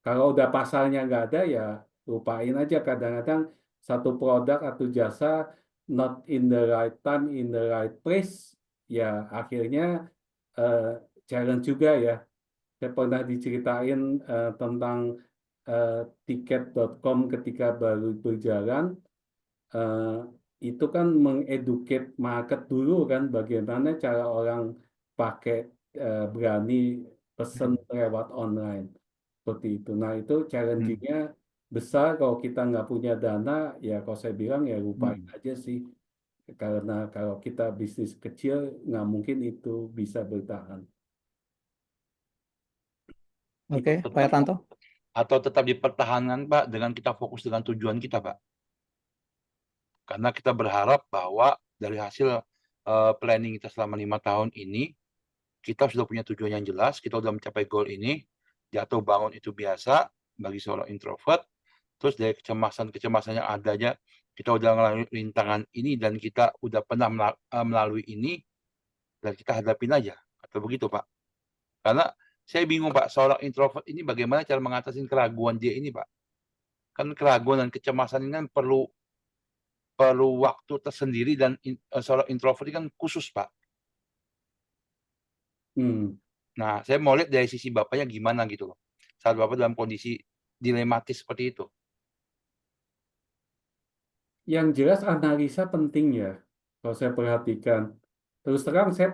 Kalau udah pasarnya nggak ada ya lupain aja. Kadang-kadang satu produk atau jasa not in the right time, in the right place, ya akhirnya eh, challenge juga ya. Saya pernah diceritain tentang tiket.com ketika baru berjalan. eh, itu kan mengeducate market dulu kan bagaimana cara orang pakai berani pesen lewat online seperti itu. Nah itu challenging-nya besar kalau kita nggak punya dana ya kalau saya bilang ya lupain aja sih karena kalau kita bisnis kecil nggak mungkin itu bisa bertahan. Oke, Pak Ertanto. Atau tetap dipertahankan Pak dengan kita fokus dengan tujuan kita Pak. Karena kita berharap bahwa dari hasil planning kita selama 5 tahun ini, kita sudah punya tujuan yang jelas, kita sudah mencapai goal ini, jatuh bangun itu biasa bagi seorang introvert, terus dari kecemasan yang adanya, kita udah melalui rintangan ini dan kita udah pernah melalui ini, dan kita hadapin aja, atau begitu Pak. Karena saya bingung Pak, seorang introvert ini bagaimana cara mengatasi keraguan dia ini Pak. Kan keraguan dan kecemasan ini kan perlu waktu tersendiri dan seorang introvert kan khusus Pak. Nah, saya mau lihat dari sisi Bapaknya gimana gitu loh. Saat Bapak dalam kondisi dilematis seperti itu. Yang jelas analisa penting ya, kalau saya perhatikan. Terus terang saya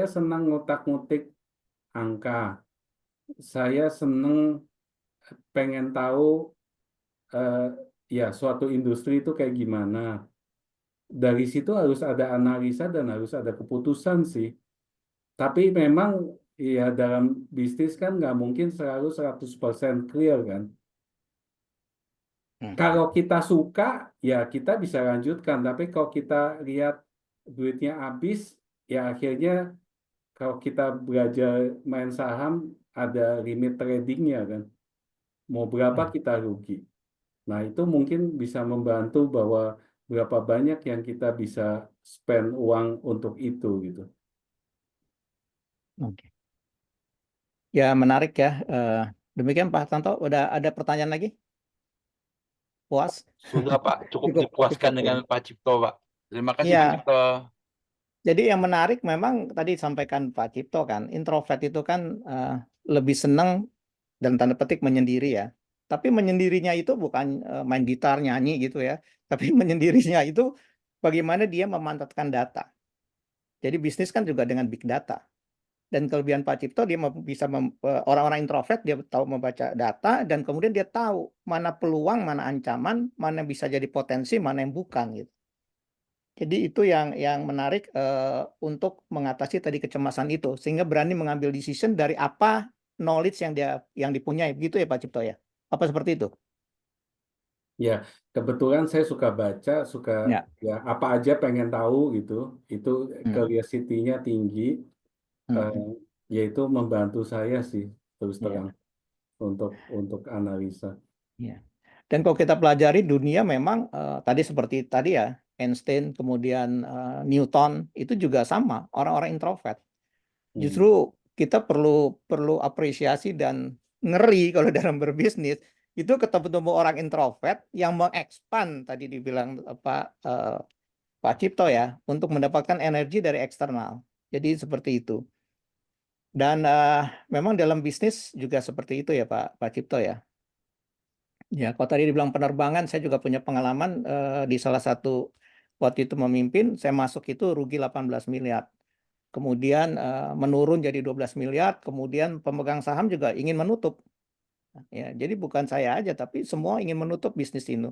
senang ngutak-ngutik angka. Saya senang pengen tahu ya suatu industri itu kayak gimana. Dari situ harus ada analisa dan harus ada keputusan sih. Tapi memang ya dalam bisnis kan nggak mungkin selalu 100% clear kan. Kalau kita suka, ya kita bisa lanjutkan. Tapi kalau kita lihat duitnya habis, ya akhirnya kalau kita belajar main saham, ada limit tradingnya kan. Mau berapa kita rugi. Nah itu mungkin bisa membantu bahwa berapa banyak yang kita bisa spend uang untuk itu gitu. Oke. Ya menarik ya. Demikian Pak Tanto, udah ada pertanyaan lagi? Puas? Sudah Pak, cukup dipuaskan dengan Pak Cipto Pak. Terima kasih Pak Cipto. Jadi yang menarik memang tadi disampaikan Pak Cipto kan, introvert itu kan lebih senang dalam tanda petik menyendiri ya. Tapi menyendirinya itu bukan main gitar nyanyi gitu ya, tapi menyendirinya itu bagaimana dia memanfaatkan data. Jadi bisnis kan juga dengan big data. Dan kelebihan Pak Cipto dia bisa orang-orang introvert dia tahu membaca data dan kemudian dia tahu mana peluang, mana ancaman, mana bisa jadi potensi, mana yang bukan gitu. Jadi itu yang menarik untuk mengatasi tadi kecemasan itu sehingga berani mengambil decision dari apa knowledge yang dipunyai begitu ya Pak Cipto ya. Apa seperti itu? Ya, kebetulan saya suka baca, ya apa aja pengen tahu gitu. Itu curiosity-nya tinggi. Yaitu membantu saya sih terus terang untuk analisa. Dan kalau kita pelajari dunia memang tadi seperti tadi ya Einstein kemudian Newton itu juga sama orang-orang introvert. Justru kita perlu apresiasi dan ngeri kalau dalam berbisnis itu ketemu orang introvert yang mengekspan tadi dibilang Pak Cipto ya untuk mendapatkan energi dari eksternal. Jadi seperti itu. Dan memang dalam bisnis juga seperti itu ya Pak Cipto ya. Ya, kalau tadi dibilang penerbangan, saya juga punya pengalaman di salah satu waktu itu memimpin, saya masuk itu rugi 18 miliar. Kemudian menurun jadi 12 miliar, kemudian pemegang saham juga ingin menutup. Ya, jadi bukan saya aja, tapi semua ingin menutup bisnis ini.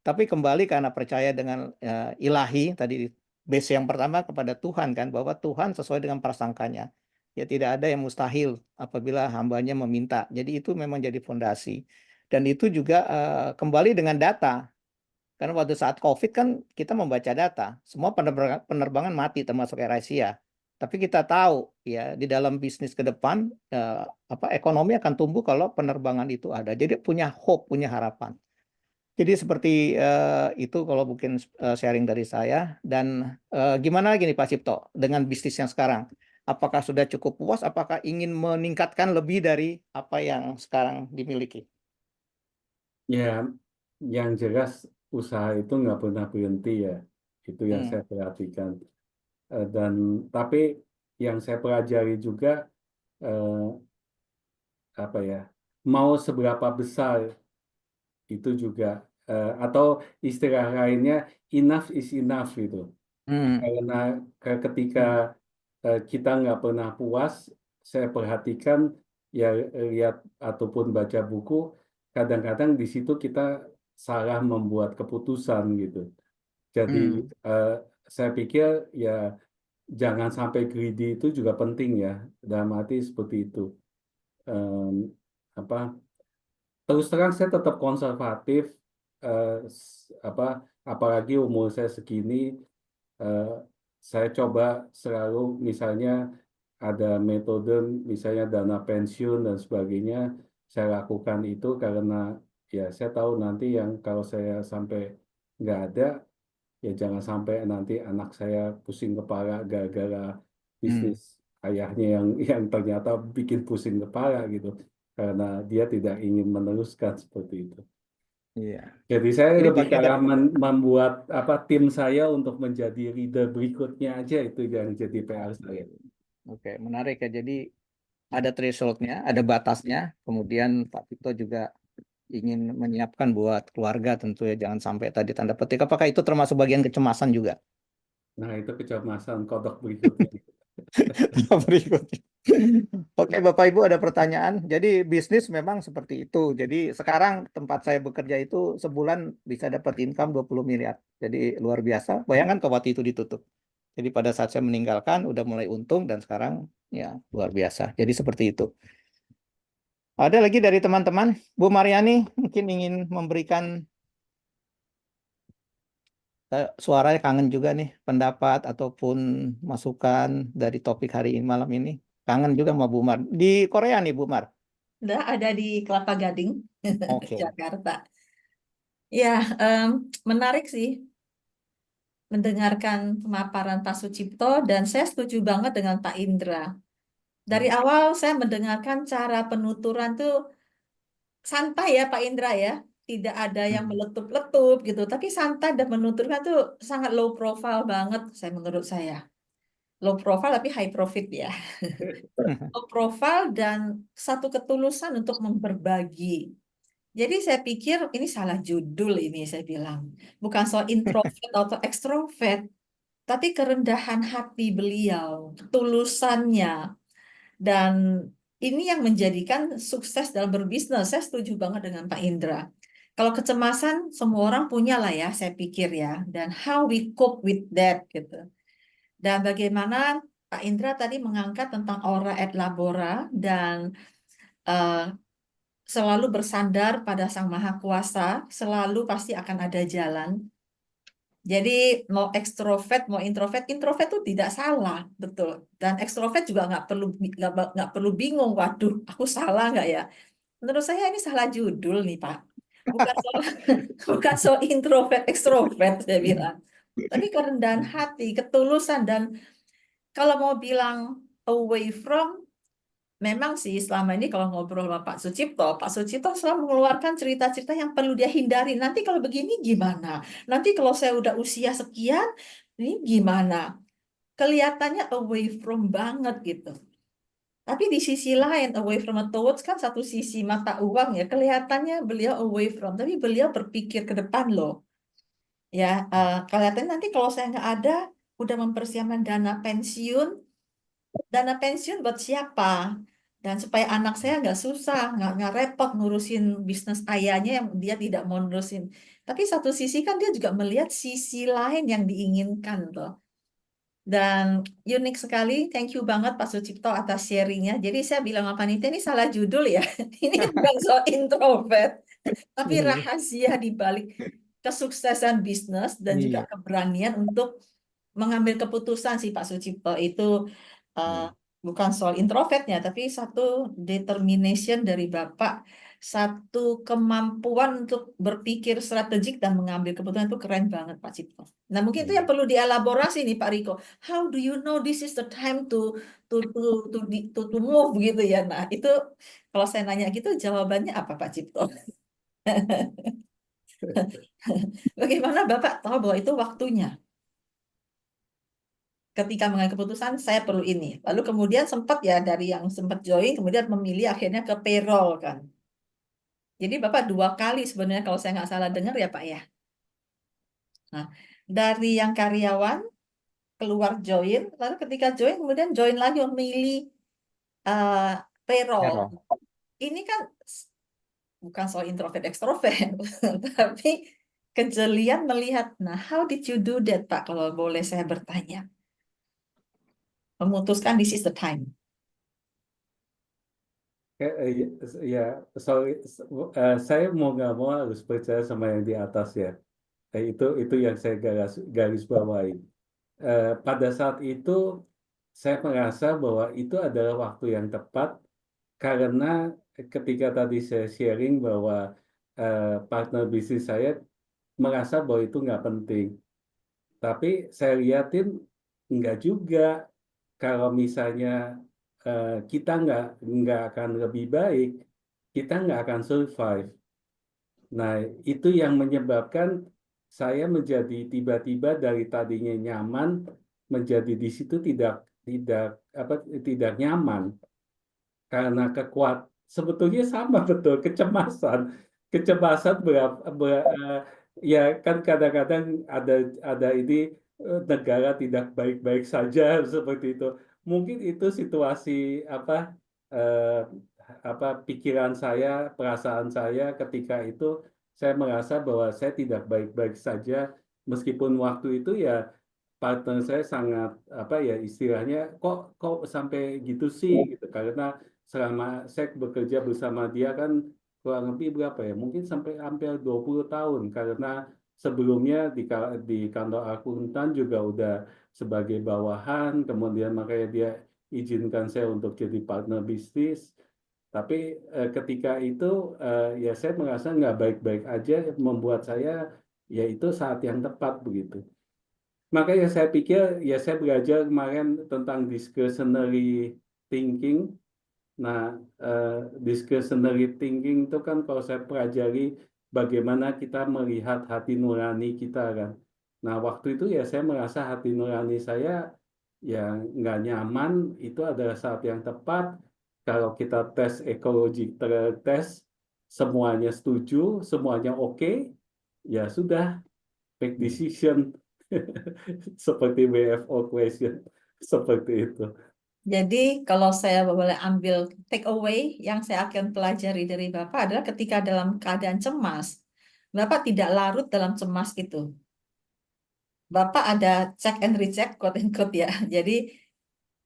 Tapi kembali karena percaya dengan ilahi, tadi base yang pertama kepada Tuhan kan, bahwa Tuhan sesuai dengan prasangkanya. Ya tidak ada yang mustahil apabila hambanya meminta. Jadi itu memang jadi fondasi. Dan itu juga kembali dengan data. Karena waktu saat COVID kan kita membaca data. Semua penerbangan mati termasuk AirAsia. Tapi kita tahu ya di dalam bisnis ke depan ekonomi akan tumbuh kalau penerbangan itu ada. Jadi punya hope, punya harapan. Jadi seperti itu kalau mungkin sharing dari saya. Dan gimana lagi nih Pak Cipto dengan bisnis yang sekarang? Apakah sudah cukup puas? Apakah ingin meningkatkan lebih dari apa yang sekarang dimiliki? Ya, yang jelas usaha itu nggak pernah berhenti ya. Itu yang saya perhatikan. Dan tapi yang saya pelajari juga apa ya, mau seberapa besar itu juga atau istilah lainnya enough is enough gitu. Karena ketika kita nggak pernah puas, saya perhatikan ya lihat ataupun baca buku, kadang-kadang di situ kita salah membuat keputusan gitu. Jadi saya pikir ya jangan sampai greedy itu juga penting ya, dalam arti seperti itu. Apa terus terang saya tetap konservatif, apalagi umur saya segini, saya coba selalu misalnya ada metode misalnya dana pensiun dan sebagainya, saya lakukan itu karena ya saya tahu nanti yang kalau saya sampai nggak ada, ya jangan sampai nanti anak saya pusing kepala gara-gara bisnis ayahnya yang ternyata bikin pusing kepala gitu karena dia tidak ingin meneruskan seperti itu. Iya. Jadi saya Jadi lebih bagian cara membuat tim saya untuk menjadi leader berikutnya aja itu yang jadi PR saya. Oke, menarik ya. Jadi ada threshold-nya, ada batasnya. Kemudian Pak Tito juga ingin menyiapkan buat keluarga tentu ya. Jangan sampai tadi tanda petik. Apakah itu termasuk bagian kecemasan juga? Nah itu kecemasan kodok berikutnya. Berikutnya. Oke, Bapak Ibu ada pertanyaan. Jadi bisnis memang seperti itu. Jadi sekarang tempat saya bekerja itu sebulan bisa dapat income 20 miliar. Jadi luar biasa. Bayangkan kalau waktu itu ditutup. Jadi pada saat saya meninggalkan udah mulai untung dan sekarang ya luar biasa. Jadi seperti itu. Ada lagi dari teman-teman, Bu Mariani mungkin ingin memberikan suaranya kangen juga nih pendapat ataupun masukan dari topik hari ini malam ini. Kangen juga sama Bu Mar. Di Korea nih Bu Mar. Udah ada di Kelapa Gading, Oke. Jakarta. Ya, menarik sih mendengarkan pemaparan Pak Sucipto dan saya setuju banget dengan Pak Indra. Dari awal saya mendengarkan cara penuturan tuh santai ya Pak Indra ya. Tidak ada yang meletup-letup gitu, tapi santai dan menuturkan tuh sangat low profile banget menurut saya. Low profile tapi high profit ya. Low profile dan satu ketulusan untuk berbagi. Jadi saya pikir ini salah judul ini saya bilang. Bukan soal introvert atau ekstrovert, tapi kerendahan hati beliau, ketulusannya. Dan ini yang menjadikan sukses dalam berbisnis. Saya setuju banget dengan Pak Indra. Kalau kecemasan semua orang punya lah ya, saya pikir ya. Dan how we cope with that gitu. Dan bagaimana Pak Indra tadi mengangkat tentang ora et labora dan selalu bersandar pada Sang Maha Kuasa, selalu pasti akan ada jalan. Jadi mau ekstrovert, mau introvert, introvert itu tidak salah, betul. Dan ekstrovert juga nggak perlu bingung. Waduh, aku salah nggak ya? Menurut saya ini salah judul nih Pak. Bukan soal introvert, ekstrovert saya bilang. Tapi kerendahan hati, ketulusan dan kalau mau bilang away from, memang sih selama ini kalau ngobrol sama Pak Sucipto selalu mengeluarkan cerita-cerita yang perlu dia hindari. Nanti kalau begini gimana? Nanti kalau saya udah usia sekian, ini gimana? Kelihatannya away from banget gitu. Tapi di sisi lain, away from towards kan satu sisi mata uang ya. Kelihatannya beliau away from, tapi beliau berpikir ke depan loh. Ya, kelihatannya nanti kalau saya nggak ada, udah mempersiapkan dana pensiun. Dana pensiun buat siapa? Dan supaya anak saya nggak susah, nggak repot ngurusin bisnis ayahnya yang dia tidak mau ngurusin. Tapi satu sisi kan dia juga melihat sisi lain yang diinginkan tuh. Dan unik sekali, thank you banget Pak Sucipto atas sharingnya. Jadi saya bilang sama panitia ini salah judul ya. Ini bukan soal introvert, tapi rahasia di balik kesuksesan bisnis dan juga Iya. keberanian untuk mengambil keputusan sih Pak Sucipto itu bukan soal introvertnya, tapi satu determination dari Bapak, satu kemampuan untuk berpikir strategik dan mengambil keputusan itu keren banget Pak Cipto. Nah mungkin itu yang perlu dielaborasi nih Pak Riko. How do you know this is the time to move gitu ya? Nah itu kalau saya nanya gitu jawabannya apa Pak Cipto? Bagaimana Bapak tahu bahwa itu waktunya? Ketika mengambil keputusan saya perlu ini. Lalu kemudian sempat ya dari yang sempat join kemudian memilih akhirnya ke payroll kan. Jadi Bapak 2 kali sebenarnya kalau saya nggak salah dengar ya Pak ya. Nah, dari yang karyawan keluar join, lalu ketika join kemudian join lagi memilih payroll. Ini kan bukan soal introvert ekstrovert, tapi kejelian melihat. Nah, how did you do that Pak kalau boleh saya bertanya? Memutuskan this is the time. Ya, sorry, saya mau nggak mau harus percaya sama yang di atas ya. Itu yang saya garis bawahi. Pada saat itu saya merasa bahwa itu adalah waktu yang tepat karena ketika tadi saya sharing bahwa partner bisnis saya merasa bahwa itu nggak penting. Tapi saya lihatin nggak juga. Kalau misalnya kita nggak akan lebih baik, kita nggak akan survive. Nah, itu yang menyebabkan saya menjadi tiba-tiba dari tadinya nyaman menjadi di situ tidak nyaman karena sebetulnya sama betul kecemasan ya kan kadang-kadang ada ini negara tidak baik-baik saja seperti itu. Mungkin itu situasi pikiran saya, perasaan saya ketika itu saya merasa bahwa saya tidak baik-baik saja meskipun waktu itu ya partner saya sangat istilahnya kok sampai gitu sih gitu karena selama saya bekerja bersama dia kan kurang lebih berapa ya mungkin sampai hampir 20 tahun karena sebelumnya di kantor akuntan juga udah sebagai bawahan kemudian makanya dia izinkan saya untuk jadi partner bisnis tapi ketika itu ya saya merasa nggak baik-baik aja membuat saya ya itu saat yang tepat begitu. Makanya saya pikir, ya saya belajar kemarin tentang discretionary thinking. Nah, discretionary thinking itu kan kalau saya pelajari bagaimana kita melihat hati nurani kita kan. Nah, waktu itu ya saya merasa hati nurani saya yang nggak nyaman, itu adalah saat yang tepat. Kalau kita tes ekologi, tes, semuanya setuju, semuanya oke, ya sudah, make decision. Seperti WFO question seperti itu. Jadi kalau saya boleh ambil take away yang saya akan pelajari dari Bapak adalah ketika dalam keadaan cemas, Bapak tidak larut dalam cemas itu. Bapak ada check and recheck, quote and quote ya. Jadi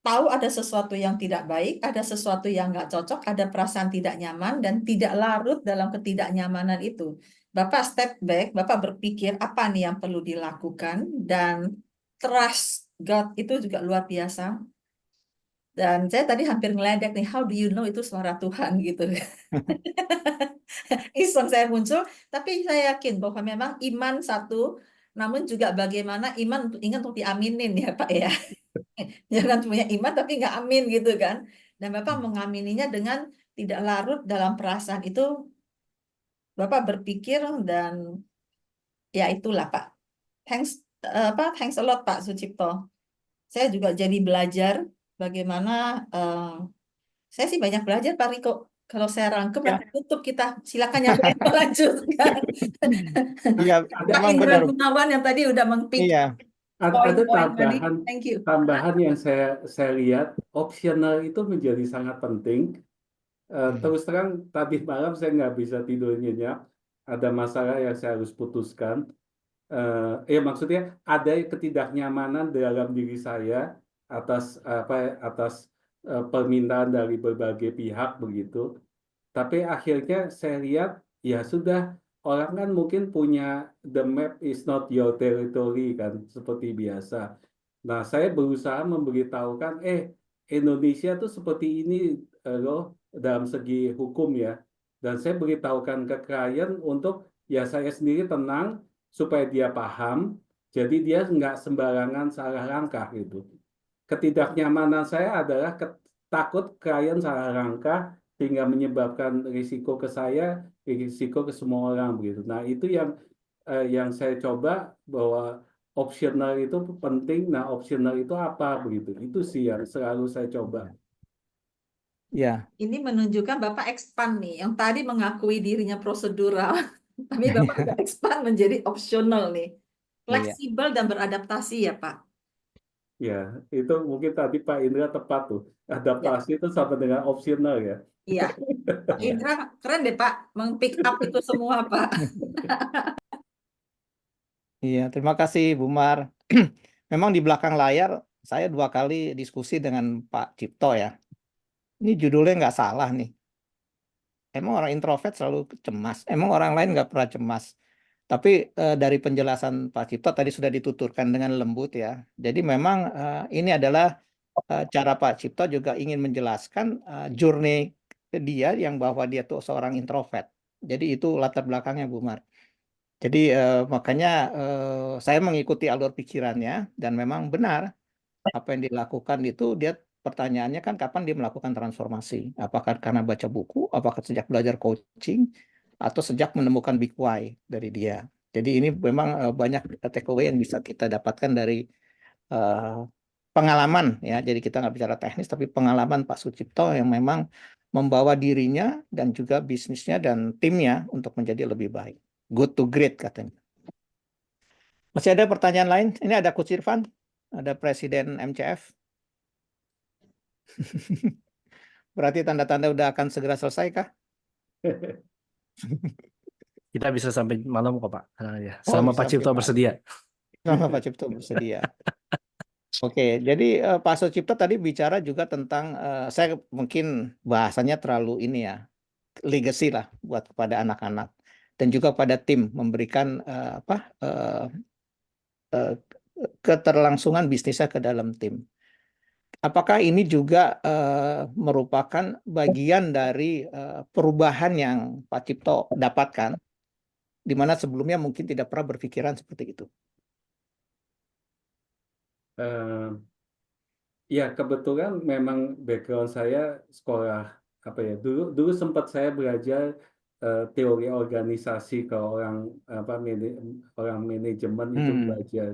tahu ada sesuatu yang tidak baik, ada sesuatu yang nggak cocok, ada perasaan tidak nyaman, dan tidak larut dalam ketidaknyamanan itu. Bapak step back, Bapak berpikir apa nih yang perlu dilakukan, dan trust God itu juga luar biasa. Dan saya tadi hampir ngeledek nih, how do you know itu suara Tuhan gitu. Iseng saya muncul, tapi saya yakin bahwa memang iman satu, namun juga bagaimana iman ingat untuk diaminin ya Pak ya. Jangan punya iman tapi nggak amin gitu kan. Dan Bapak mengamininya dengan tidak larut dalam perasaan itu. Bapak berpikir dan ya itulah Pak. Thanks a lot Pak Sucipto. Saya juga jadi belajar bagaimana saya sih banyak belajar Pak Riko. Kalau saya rangkum Ya. nanti tutup kita. Silakan yang lain melanjutkan. Iya, Pak memang Indra benar. Gunawan yang tadi udah meng-pick Iya, Ada poin-poin tadi. Thank you. tambahan yang saya lihat, opsional itu menjadi sangat penting. Terus terang tadi malam saya nggak bisa tidur nyenyak, ada masalah yang saya harus putuskan. Maksudnya ada ketidaknyamanan dalam diri saya atas permintaan dari berbagai pihak begitu. Tapi akhirnya saya lihat ya sudah, orang kan mungkin punya the map is not your territory kan, seperti biasa. Nah, saya berusaha memberitahukan Indonesia tuh seperti ini loh dalam segi hukum ya. Dan saya beritahukan ke klien untuk ya saya sendiri tenang supaya dia paham, jadi dia nggak sembarangan salah langkah gitu. Ketidaknyamanan saya adalah takut klien salah langkah sehingga menyebabkan risiko ke saya, risiko ke semua orang begitu. Nah, itu yang saya coba bahwa opsional itu penting. Nah, opsional itu apa begitu? Itu sih yang selalu saya coba. ya. Ini menunjukkan Bapak expand nih. Yang tadi mengakui dirinya prosedural, tapi Bapak udah expand menjadi opsional nih. Fleksibel dan beradaptasi ya Pak. Ya, itu mungkin tadi Pak Indra tepat tuh. Adaptasi itu sama dengan opsional ya. Iya. Pak Iya. Indra keren deh Pak, meng-pick up itu semua Pak. Iya, terima kasih Bu Mar. Memang di belakang layar saya 2 kali diskusi dengan Pak Cipto ya. Ini judulnya nggak salah nih. Emang orang introvert selalu cemas. Emang orang lain nggak pernah cemas. Tapi dari penjelasan Pak Cipto tadi sudah dituturkan dengan lembut ya. Jadi memang ini adalah cara Pak Cipto juga ingin menjelaskan journey dia yang bahwa dia tuh seorang introvert. Jadi itu latar belakangnya Bu Mar. Jadi makanya saya mengikuti alur pikirannya dan memang benar apa yang dilakukan itu dia pertanyaannya kan kapan dia melakukan transformasi? Apakah karena baca buku, apakah sejak belajar coaching, atau sejak menemukan big why dari dia. Jadi ini memang banyak takeaway yang bisa kita dapatkan dari pengalaman ya. Jadi kita nggak bicara teknis tapi pengalaman Pak Sucipto yang memang membawa dirinya dan juga bisnisnya dan timnya untuk menjadi lebih baik. Good to great katanya. Masih ada pertanyaan lain? Ini ada Coach Irfan, ada Presiden MCF. Berarti tanda-tanda udah akan segera selesai kah? Kita bisa sampai malam kok Pak. Sama Pak Cipto bersedia. Sama Pak Cipto bersedia. Oke, jadi Pak Sucipto tadi bicara juga tentang, saya mungkin bahasanya terlalu ini ya, legacy lah buat kepada anak-anak dan juga pada tim memberikan keterlangsungan bisnisnya ke dalam tim. Apakah ini juga merupakan bagian dari perubahan yang Pak Cipto dapatkan, di mana sebelumnya mungkin tidak pernah berpikiran seperti itu? Ya, kebetulan memang background saya sekolah dulu sempat saya belajar teori organisasi ke orang manajemen itu belajar,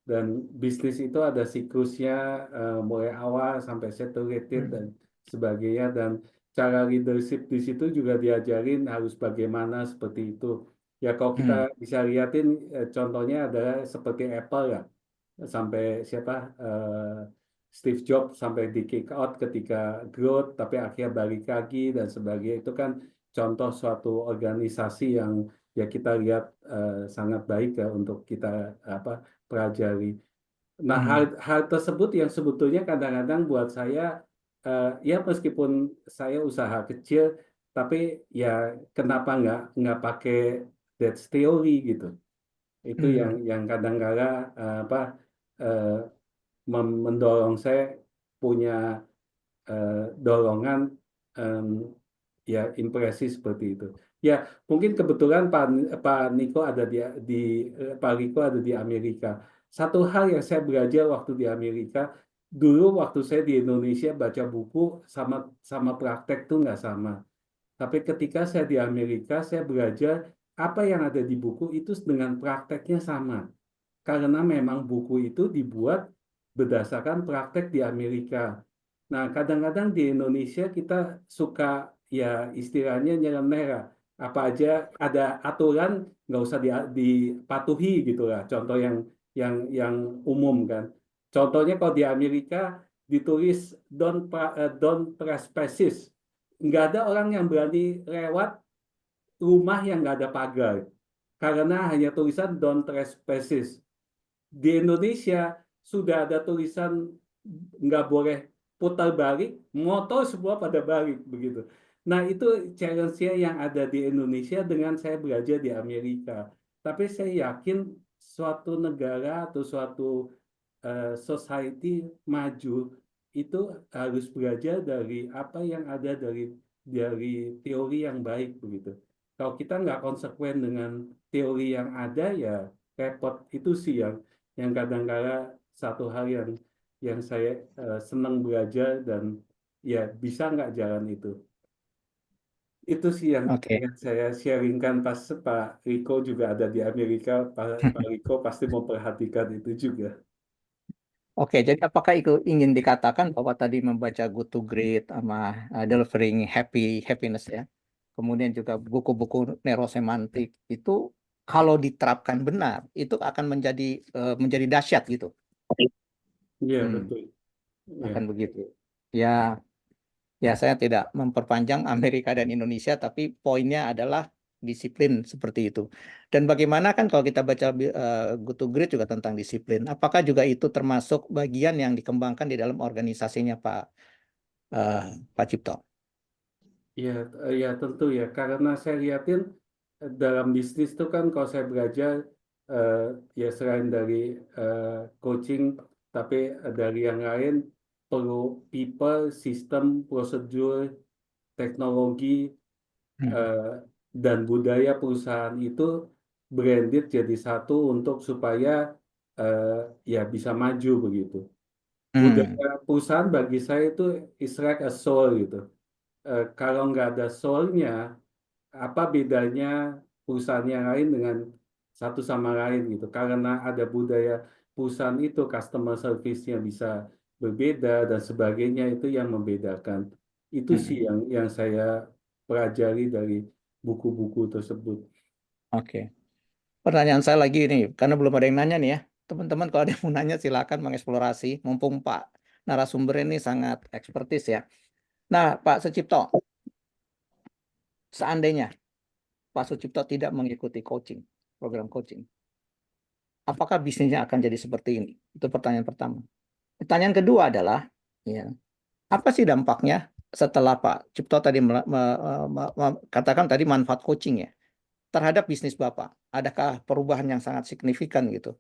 dan bisnis itu ada siklusnya mulai awal sampai saturated dan sebagainya, dan cara leadership di situ juga diajarin harus bagaimana seperti itu. Ya, kalau kita bisa lihatin contohnya adalah seperti Apple ya, sampai Steve Jobs sampai di kick out ketika growth, tapi akhirnya balik lagi dan sebagainya. Itu kan contoh suatu organisasi yang ya kita lihat sangat baik ya untuk kita pelajari. Nah, hal tersebut yang sebetulnya kadang-kadang buat saya ya meskipun saya usaha kecil, tapi ya kenapa nggak pakai that theory gitu. Itu yang kadang-kala mendorong saya punya dorongan ya impresi seperti itu. Ya, mungkin kebetulan Pak Niko ada Pak Riko ada di Amerika. Satu hal yang saya belajar waktu di Amerika, dulu waktu saya di Indonesia baca buku sama praktek tuh nggak sama. Tapi ketika saya di Amerika, saya belajar apa yang ada di buku itu dengan prakteknya sama. Karena memang buku itu dibuat berdasarkan praktek di Amerika. Nah, kadang-kadang di Indonesia kita suka ya istilahnya nyeleneh. Apa aja ada aturan nggak usah dipatuhi gitu lah. Contoh yang umum kan. Contohnya kalau di Amerika ditulis don't trespass. Nggak ada orang yang berani lewat rumah yang nggak ada pagar karena hanya tulisan don't trespass. Di Indonesia sudah ada tulisan nggak boleh putar balik, motor semua pada balik begitu. Nah itu challenge-nya yang ada di Indonesia dengan saya belajar di Amerika. Tapi saya yakin suatu negara atau suatu society maju itu harus belajar dari apa yang ada dari teori yang baik begitu. Kalau kita nggak konsekuen dengan teori yang ada ya repot itu sih yang kadang-kala satu hal yang saya senang belajar dan ya bisa nggak jalan itu. Itu sih yang Oke. pengen saya sharingkan pas Pak Riko juga ada di Amerika. Pak Riko pasti memperhatikan itu juga. Oke, jadi apakah itu ingin dikatakan bahwa tadi membaca Good to Great sama Delivering Happiness ya, kemudian juga buku-buku neurosemantik itu kalau diterapkan benar itu akan menjadi dahsyat gitu. Iya Hmm, betul. Ya. akan begitu. Ya, saya tidak memperpanjang Amerika dan Indonesia, tapi poinnya adalah disiplin seperti itu. Dan bagaimana kan kalau kita baca Good to Great juga tentang disiplin. Apakah juga itu termasuk bagian yang dikembangkan di dalam organisasinya Pak Cipto? Ya tentu ya, karena saya lihatin dalam bisnis itu kan kalau saya belajar ya selain dari coaching, tapi dari yang lain perlu people, sistem, prosedur, teknologi, dan budaya perusahaan itu branded jadi satu untuk supaya ya bisa maju begitu. Budaya perusahaan bagi saya itu is like a soul gitu. Kalau nggak ada soul-nya, apa bedanya perusahaan yang lain dengan satu sama lain gitu. Karena ada budaya perusahaan itu, customer service-nya bisa berbeda dan sebagainya, itu yang membedakan. Itu sih yang saya pelajari dari buku-buku tersebut. Oke. Pertanyaan saya lagi nih, karena belum ada yang nanya nih ya. Teman-teman kalau ada yang mau nanya silakan mengeksplorasi. Mumpung Pak narasumber ini sangat ekspertis ya. Nah, Pak Sucipto, seandainya Pak Sucipto tidak mengikuti program coaching, apakah bisnisnya akan jadi seperti ini? Itu pertanyaan pertama. Pertanyaan kedua adalah, ya, apa sih dampaknya setelah Pak Cipto tadi katakan tadi manfaat coaching ya terhadap bisnis Bapak? Adakah perubahan yang sangat signifikan gitu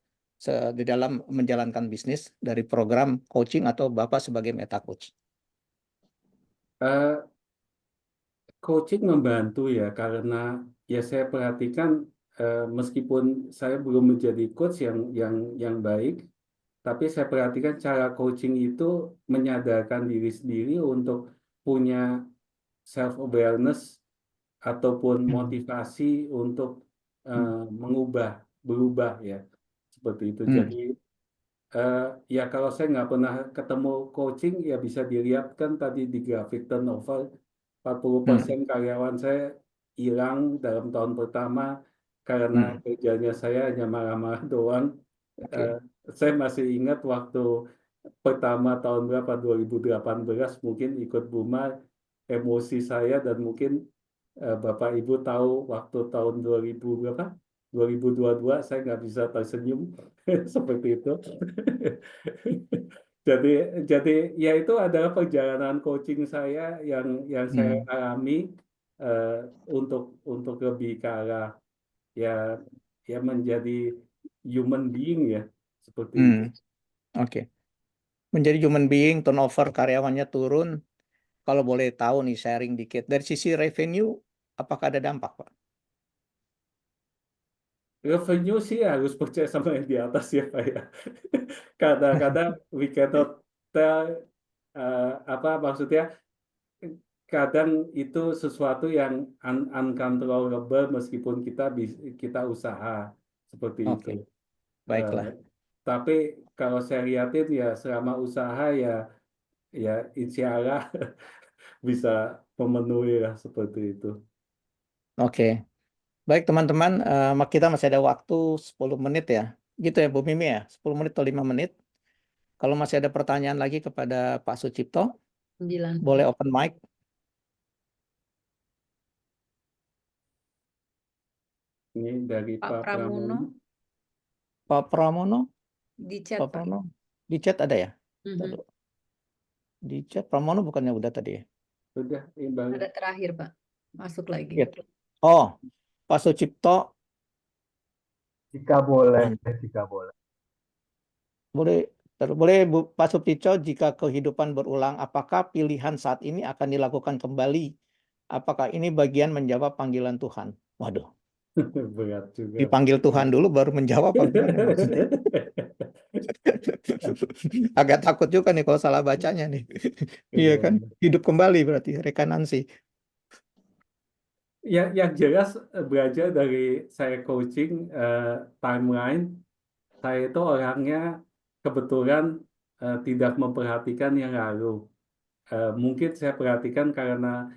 di dalam menjalankan bisnis dari program coaching atau Bapak sebagai meta coach? Eh, Coaching membantu ya, karena ya saya perhatikan meskipun saya belum menjadi coach yang baik, tapi saya perhatikan cara coaching itu menyadarkan diri sendiri untuk punya self awareness ataupun motivasi untuk berubah ya, seperti itu. Jadi ya kalau saya nggak pernah ketemu coaching ya bisa dilihat kan tadi di grafik turnover 40% karyawan saya hilang dalam tahun pertama karena kerjanya saya hanya marah-marah doang. Eh, saya masih ingat waktu pertama tahun berapa 2018 mungkin ikut Buma, emosi saya dan mungkin Bapak Ibu tahu waktu tahun 2000 berapa 2022 saya nggak bisa tersenyum seperti itu. Jadi jadi ya itu adalah perjalanan coaching saya yang saya alami untuk lebih ke arah ya menjadi human being ya seperti itu. Oke. Menjadi human being, turnover karyawannya turun. Kalau boleh tahu nih sharing dikit dari sisi revenue, apakah ada dampak, Pak? Revenue sih harus percaya sama yang di atas ya Pak ya. Kadang-kadang we cannot lifestyle, apa maksudnya, kadang itu sesuatu yang uncontrollable meskipun kita usaha seperti itu. Oke, baiklah. Tapi kalau saya lihatin ya selama usaha ya insya Allah bisa memenuhi lah seperti itu. Oke. Baik teman-teman, kita masih ada waktu 10 menit ya. Gitu ya Bu Mimi ya, 10 menit atau 5 menit. Kalau masih ada pertanyaan lagi kepada Pak Sucipto, 9. boleh open mic. Ini dari Pak Pak Pramono. Pak Pramono, di chat Pak Pak. Pramono. Di chat ada ya? Mhm. Tadi. Di chat Pramono bukannya udah tadi ya? Sudah, ini baru. Ada terakhir Pak, masuk lagi. Gitu. Oh, Pak Sucipto, Jika boleh, jika boleh. boleh Bu, Pak Sucipto, jika kehidupan berulang, apakah pilihan saat ini akan dilakukan kembali? Apakah ini bagian menjawab panggilan Tuhan? Waduh, Berat juga. dipanggil Tuhan dulu baru menjawab apa gimana maksudnya? Agak takut juga nih kalau salah bacanya nih. Iya kan? Hidup kembali berarti rekanansi. Yang jelas belajar dari saya coaching timeline, saya itu orangnya kebetulan tidak memperhatikan yang lalu. Mungkin saya perhatikan karena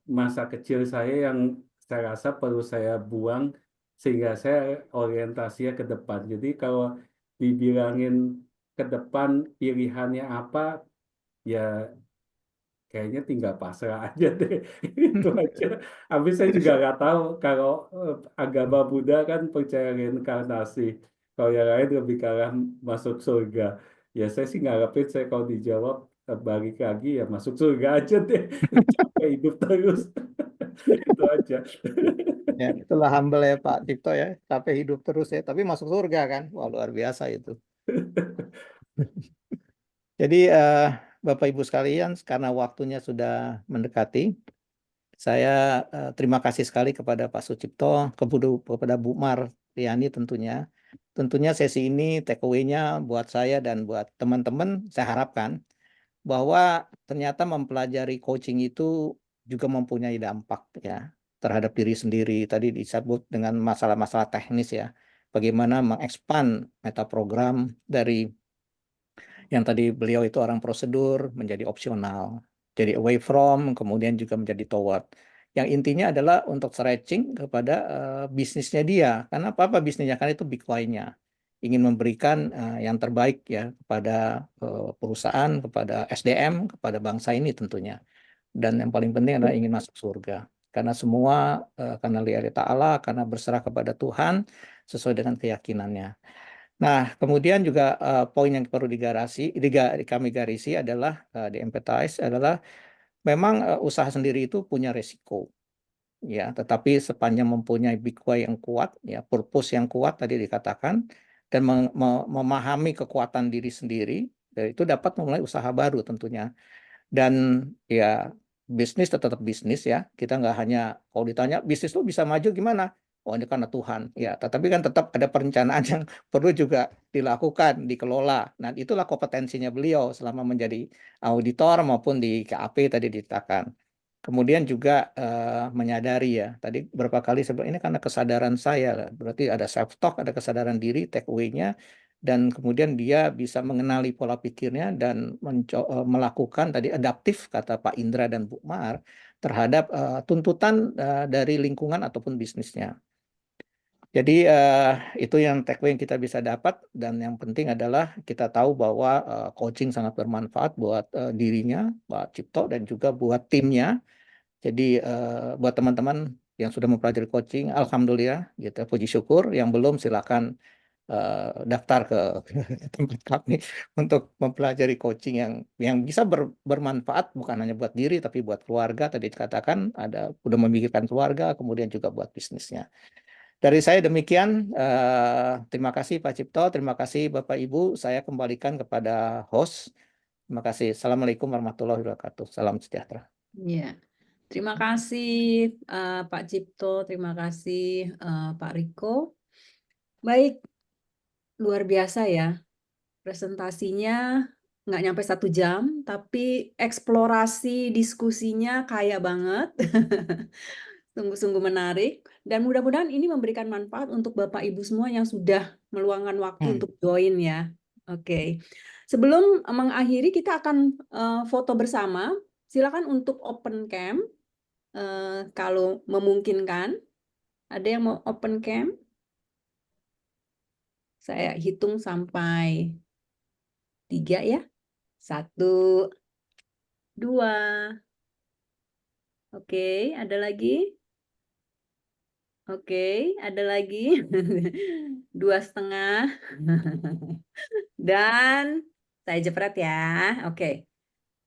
masa kecil saya yang saya rasa perlu saya buang sehingga saya orientasinya ke depan. Jadi kalau dibilangin ke depan pilihannya apa, ya kayaknya tinggal pasrah aja deh. Itu aja. Habis saya juga nggak tahu kalau agama Buddha kan percaya reinkarnasi. Kalau yang lain lebih ke arah masuk surga. Ya saya sih ngarepin saya kalau dijawab balik lagi ya masuk surga aja deh. Capek hidup terus. Itu aja. Ya, itulah humble ya Pak Cipto ya. Capek hidup terus ya, tapi masuk surga kan. Wah, luar biasa itu. Jadi Bapak Ibu sekalian, karena waktunya sudah mendekati, saya terima kasih sekali kepada Pak Sucipto, kepada Bu Marliani tentunya. Tentunya sesi ini take away-nya buat saya dan buat teman-teman, saya harapkan bahwa ternyata mempelajari coaching itu juga mempunyai dampak ya terhadap diri sendiri. Tadi disebut dengan masalah-masalah teknis ya. Bagaimana mengekspan metaprogram dari yang tadi beliau itu orang prosedur menjadi opsional. Jadi away from, kemudian juga menjadi toward. Yang intinya adalah untuk stretching kepada bisnisnya dia. Karena apa bisnisnya? Karena itu big why-nya. Ingin memberikan yang terbaik ya kepada perusahaan, kepada SDM, kepada bangsa ini tentunya. Dan yang paling penting adalah ingin masuk surga. Karena semua karena lihat Allah, karena berserah kepada Tuhan sesuai dengan keyakinannya. Nah, kemudian juga poin yang perlu kami garisi adalah di empathize adalah memang usaha sendiri itu punya resiko. Ya, tetapi sepanjang mempunyai big why yang kuat, ya, purpose yang kuat tadi dikatakan, dan memahami kekuatan diri sendiri, itu dapat memulai usaha baru tentunya. Dan ya bisnis tetap bisnis ya. Kita nggak hanya kalau ditanya bisnis lu bisa maju gimana? Oh ini karena Tuhan. Ya, tetapi kan tetap ada perencanaan yang perlu juga dilakukan, dikelola. Nah, itulah kompetensinya beliau selama menjadi auditor maupun di KAP tadi dikatakan. Kemudian juga menyadari ya, tadi berapa kali sebelum ini karena kesadaran saya, berarti ada self talk, ada kesadaran diri, take away-nya, dan kemudian dia bisa mengenali pola pikirnya dan melakukan tadi adaptif kata Pak Indra dan Bu Mar terhadap tuntutan dari lingkungan ataupun bisnisnya. Jadi itu yang takeaway yang kita bisa dapat, dan yang penting adalah kita tahu bahwa coaching sangat bermanfaat buat dirinya Pak Cipto dan juga buat timnya. Jadi buat teman-teman yang sudah mempelajari coaching, alhamdulillah gitu, puji syukur. Yang belum silakan daftar ke tempat kami untuk mempelajari coaching yang bisa bermanfaat bukan hanya buat diri tapi buat keluarga. Tadi dikatakan ada udah memikirkan keluarga, kemudian juga buat bisnisnya. Dari saya demikian, terima kasih Pak Cipto, terima kasih Bapak Ibu. Saya kembalikan kepada host. Terima kasih. Assalamualaikum warahmatullahi wabarakatuh. Salam sejahtera. Ya, terima kasih Pak Cipto, terima kasih Pak Riko. Baik, luar biasa ya presentasinya. nggak nyampe 1 jam, tapi eksplorasi diskusinya kaya banget. Sungguh-sungguh menarik. Dan mudah-mudahan ini memberikan manfaat untuk Bapak Ibu semua yang sudah meluangkan waktu untuk join ya. Oke. Sebelum mengakhiri, kita akan foto bersama. Silakan untuk open cam kalau memungkinkan. Ada yang mau open cam? Saya hitung sampai 3 ya. 1, 2. Oke, ada lagi? Oke, ada lagi? 2,5. Dan saya jepret ya. Oke.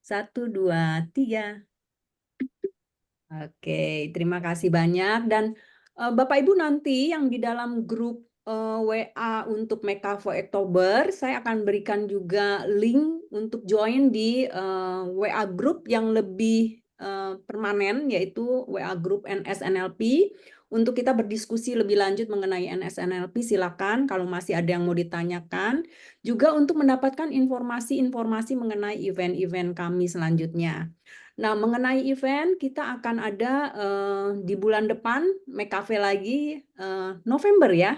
1, 2, 3. Oke, terima kasih banyak. Dan Bapak Ibu nanti yang di dalam grup WA untuk Mekavo Oktober, saya akan berikan juga link untuk join di WA group yang lebih permanen, yaitu WA group NSNLP. Untuk kita berdiskusi lebih lanjut mengenai NSNLP, silakan kalau masih ada yang mau ditanyakan. Juga untuk mendapatkan informasi-informasi mengenai event-event kami selanjutnya. Nah, mengenai event, kita akan ada di bulan depan, Mekave lagi, November ya.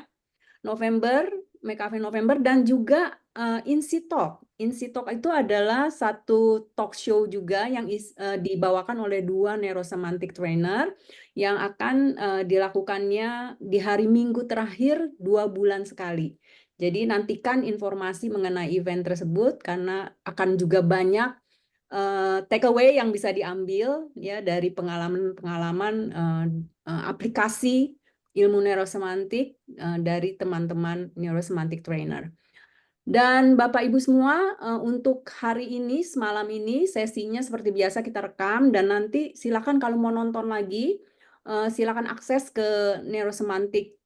November, Mekave November, dan juga Insitalk. Insitalk itu adalah satu talk show juga yang dibawakan oleh 2 neurosemantic trainer yang akan dilakukannya di hari Minggu terakhir 2 bulan sekali. Jadi nantikan informasi mengenai event tersebut karena akan juga banyak takeaway yang bisa diambil ya dari pengalaman-pengalaman aplikasi ilmu neurosemantik dari teman-teman neurosemantic trainer. Dan Bapak Ibu semua, untuk hari ini, semalam ini sesinya seperti biasa kita rekam dan nanti silakan kalau mau nonton lagi, silakan akses ke Neurosemantik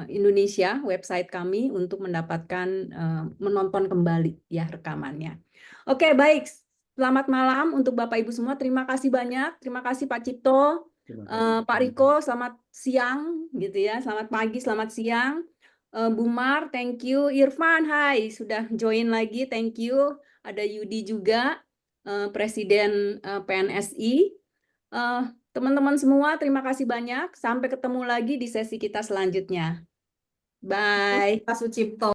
Indonesia, website kami untuk mendapatkan menonton kembali ya rekamannya. Oke, baik. Selamat malam untuk Bapak Ibu semua. Terima kasih banyak. Terima kasih Pak Cipto, Pak Riko. Selamat siang, gitu ya. Selamat pagi, selamat siang. Bu Mar, thank you. Irfan, hai, sudah join lagi. Thank you. Ada Yudi juga, Presiden PNSI. Teman-teman semua, terima kasih banyak. Sampai ketemu lagi di sesi kita selanjutnya. Bye. Pak Sucipto.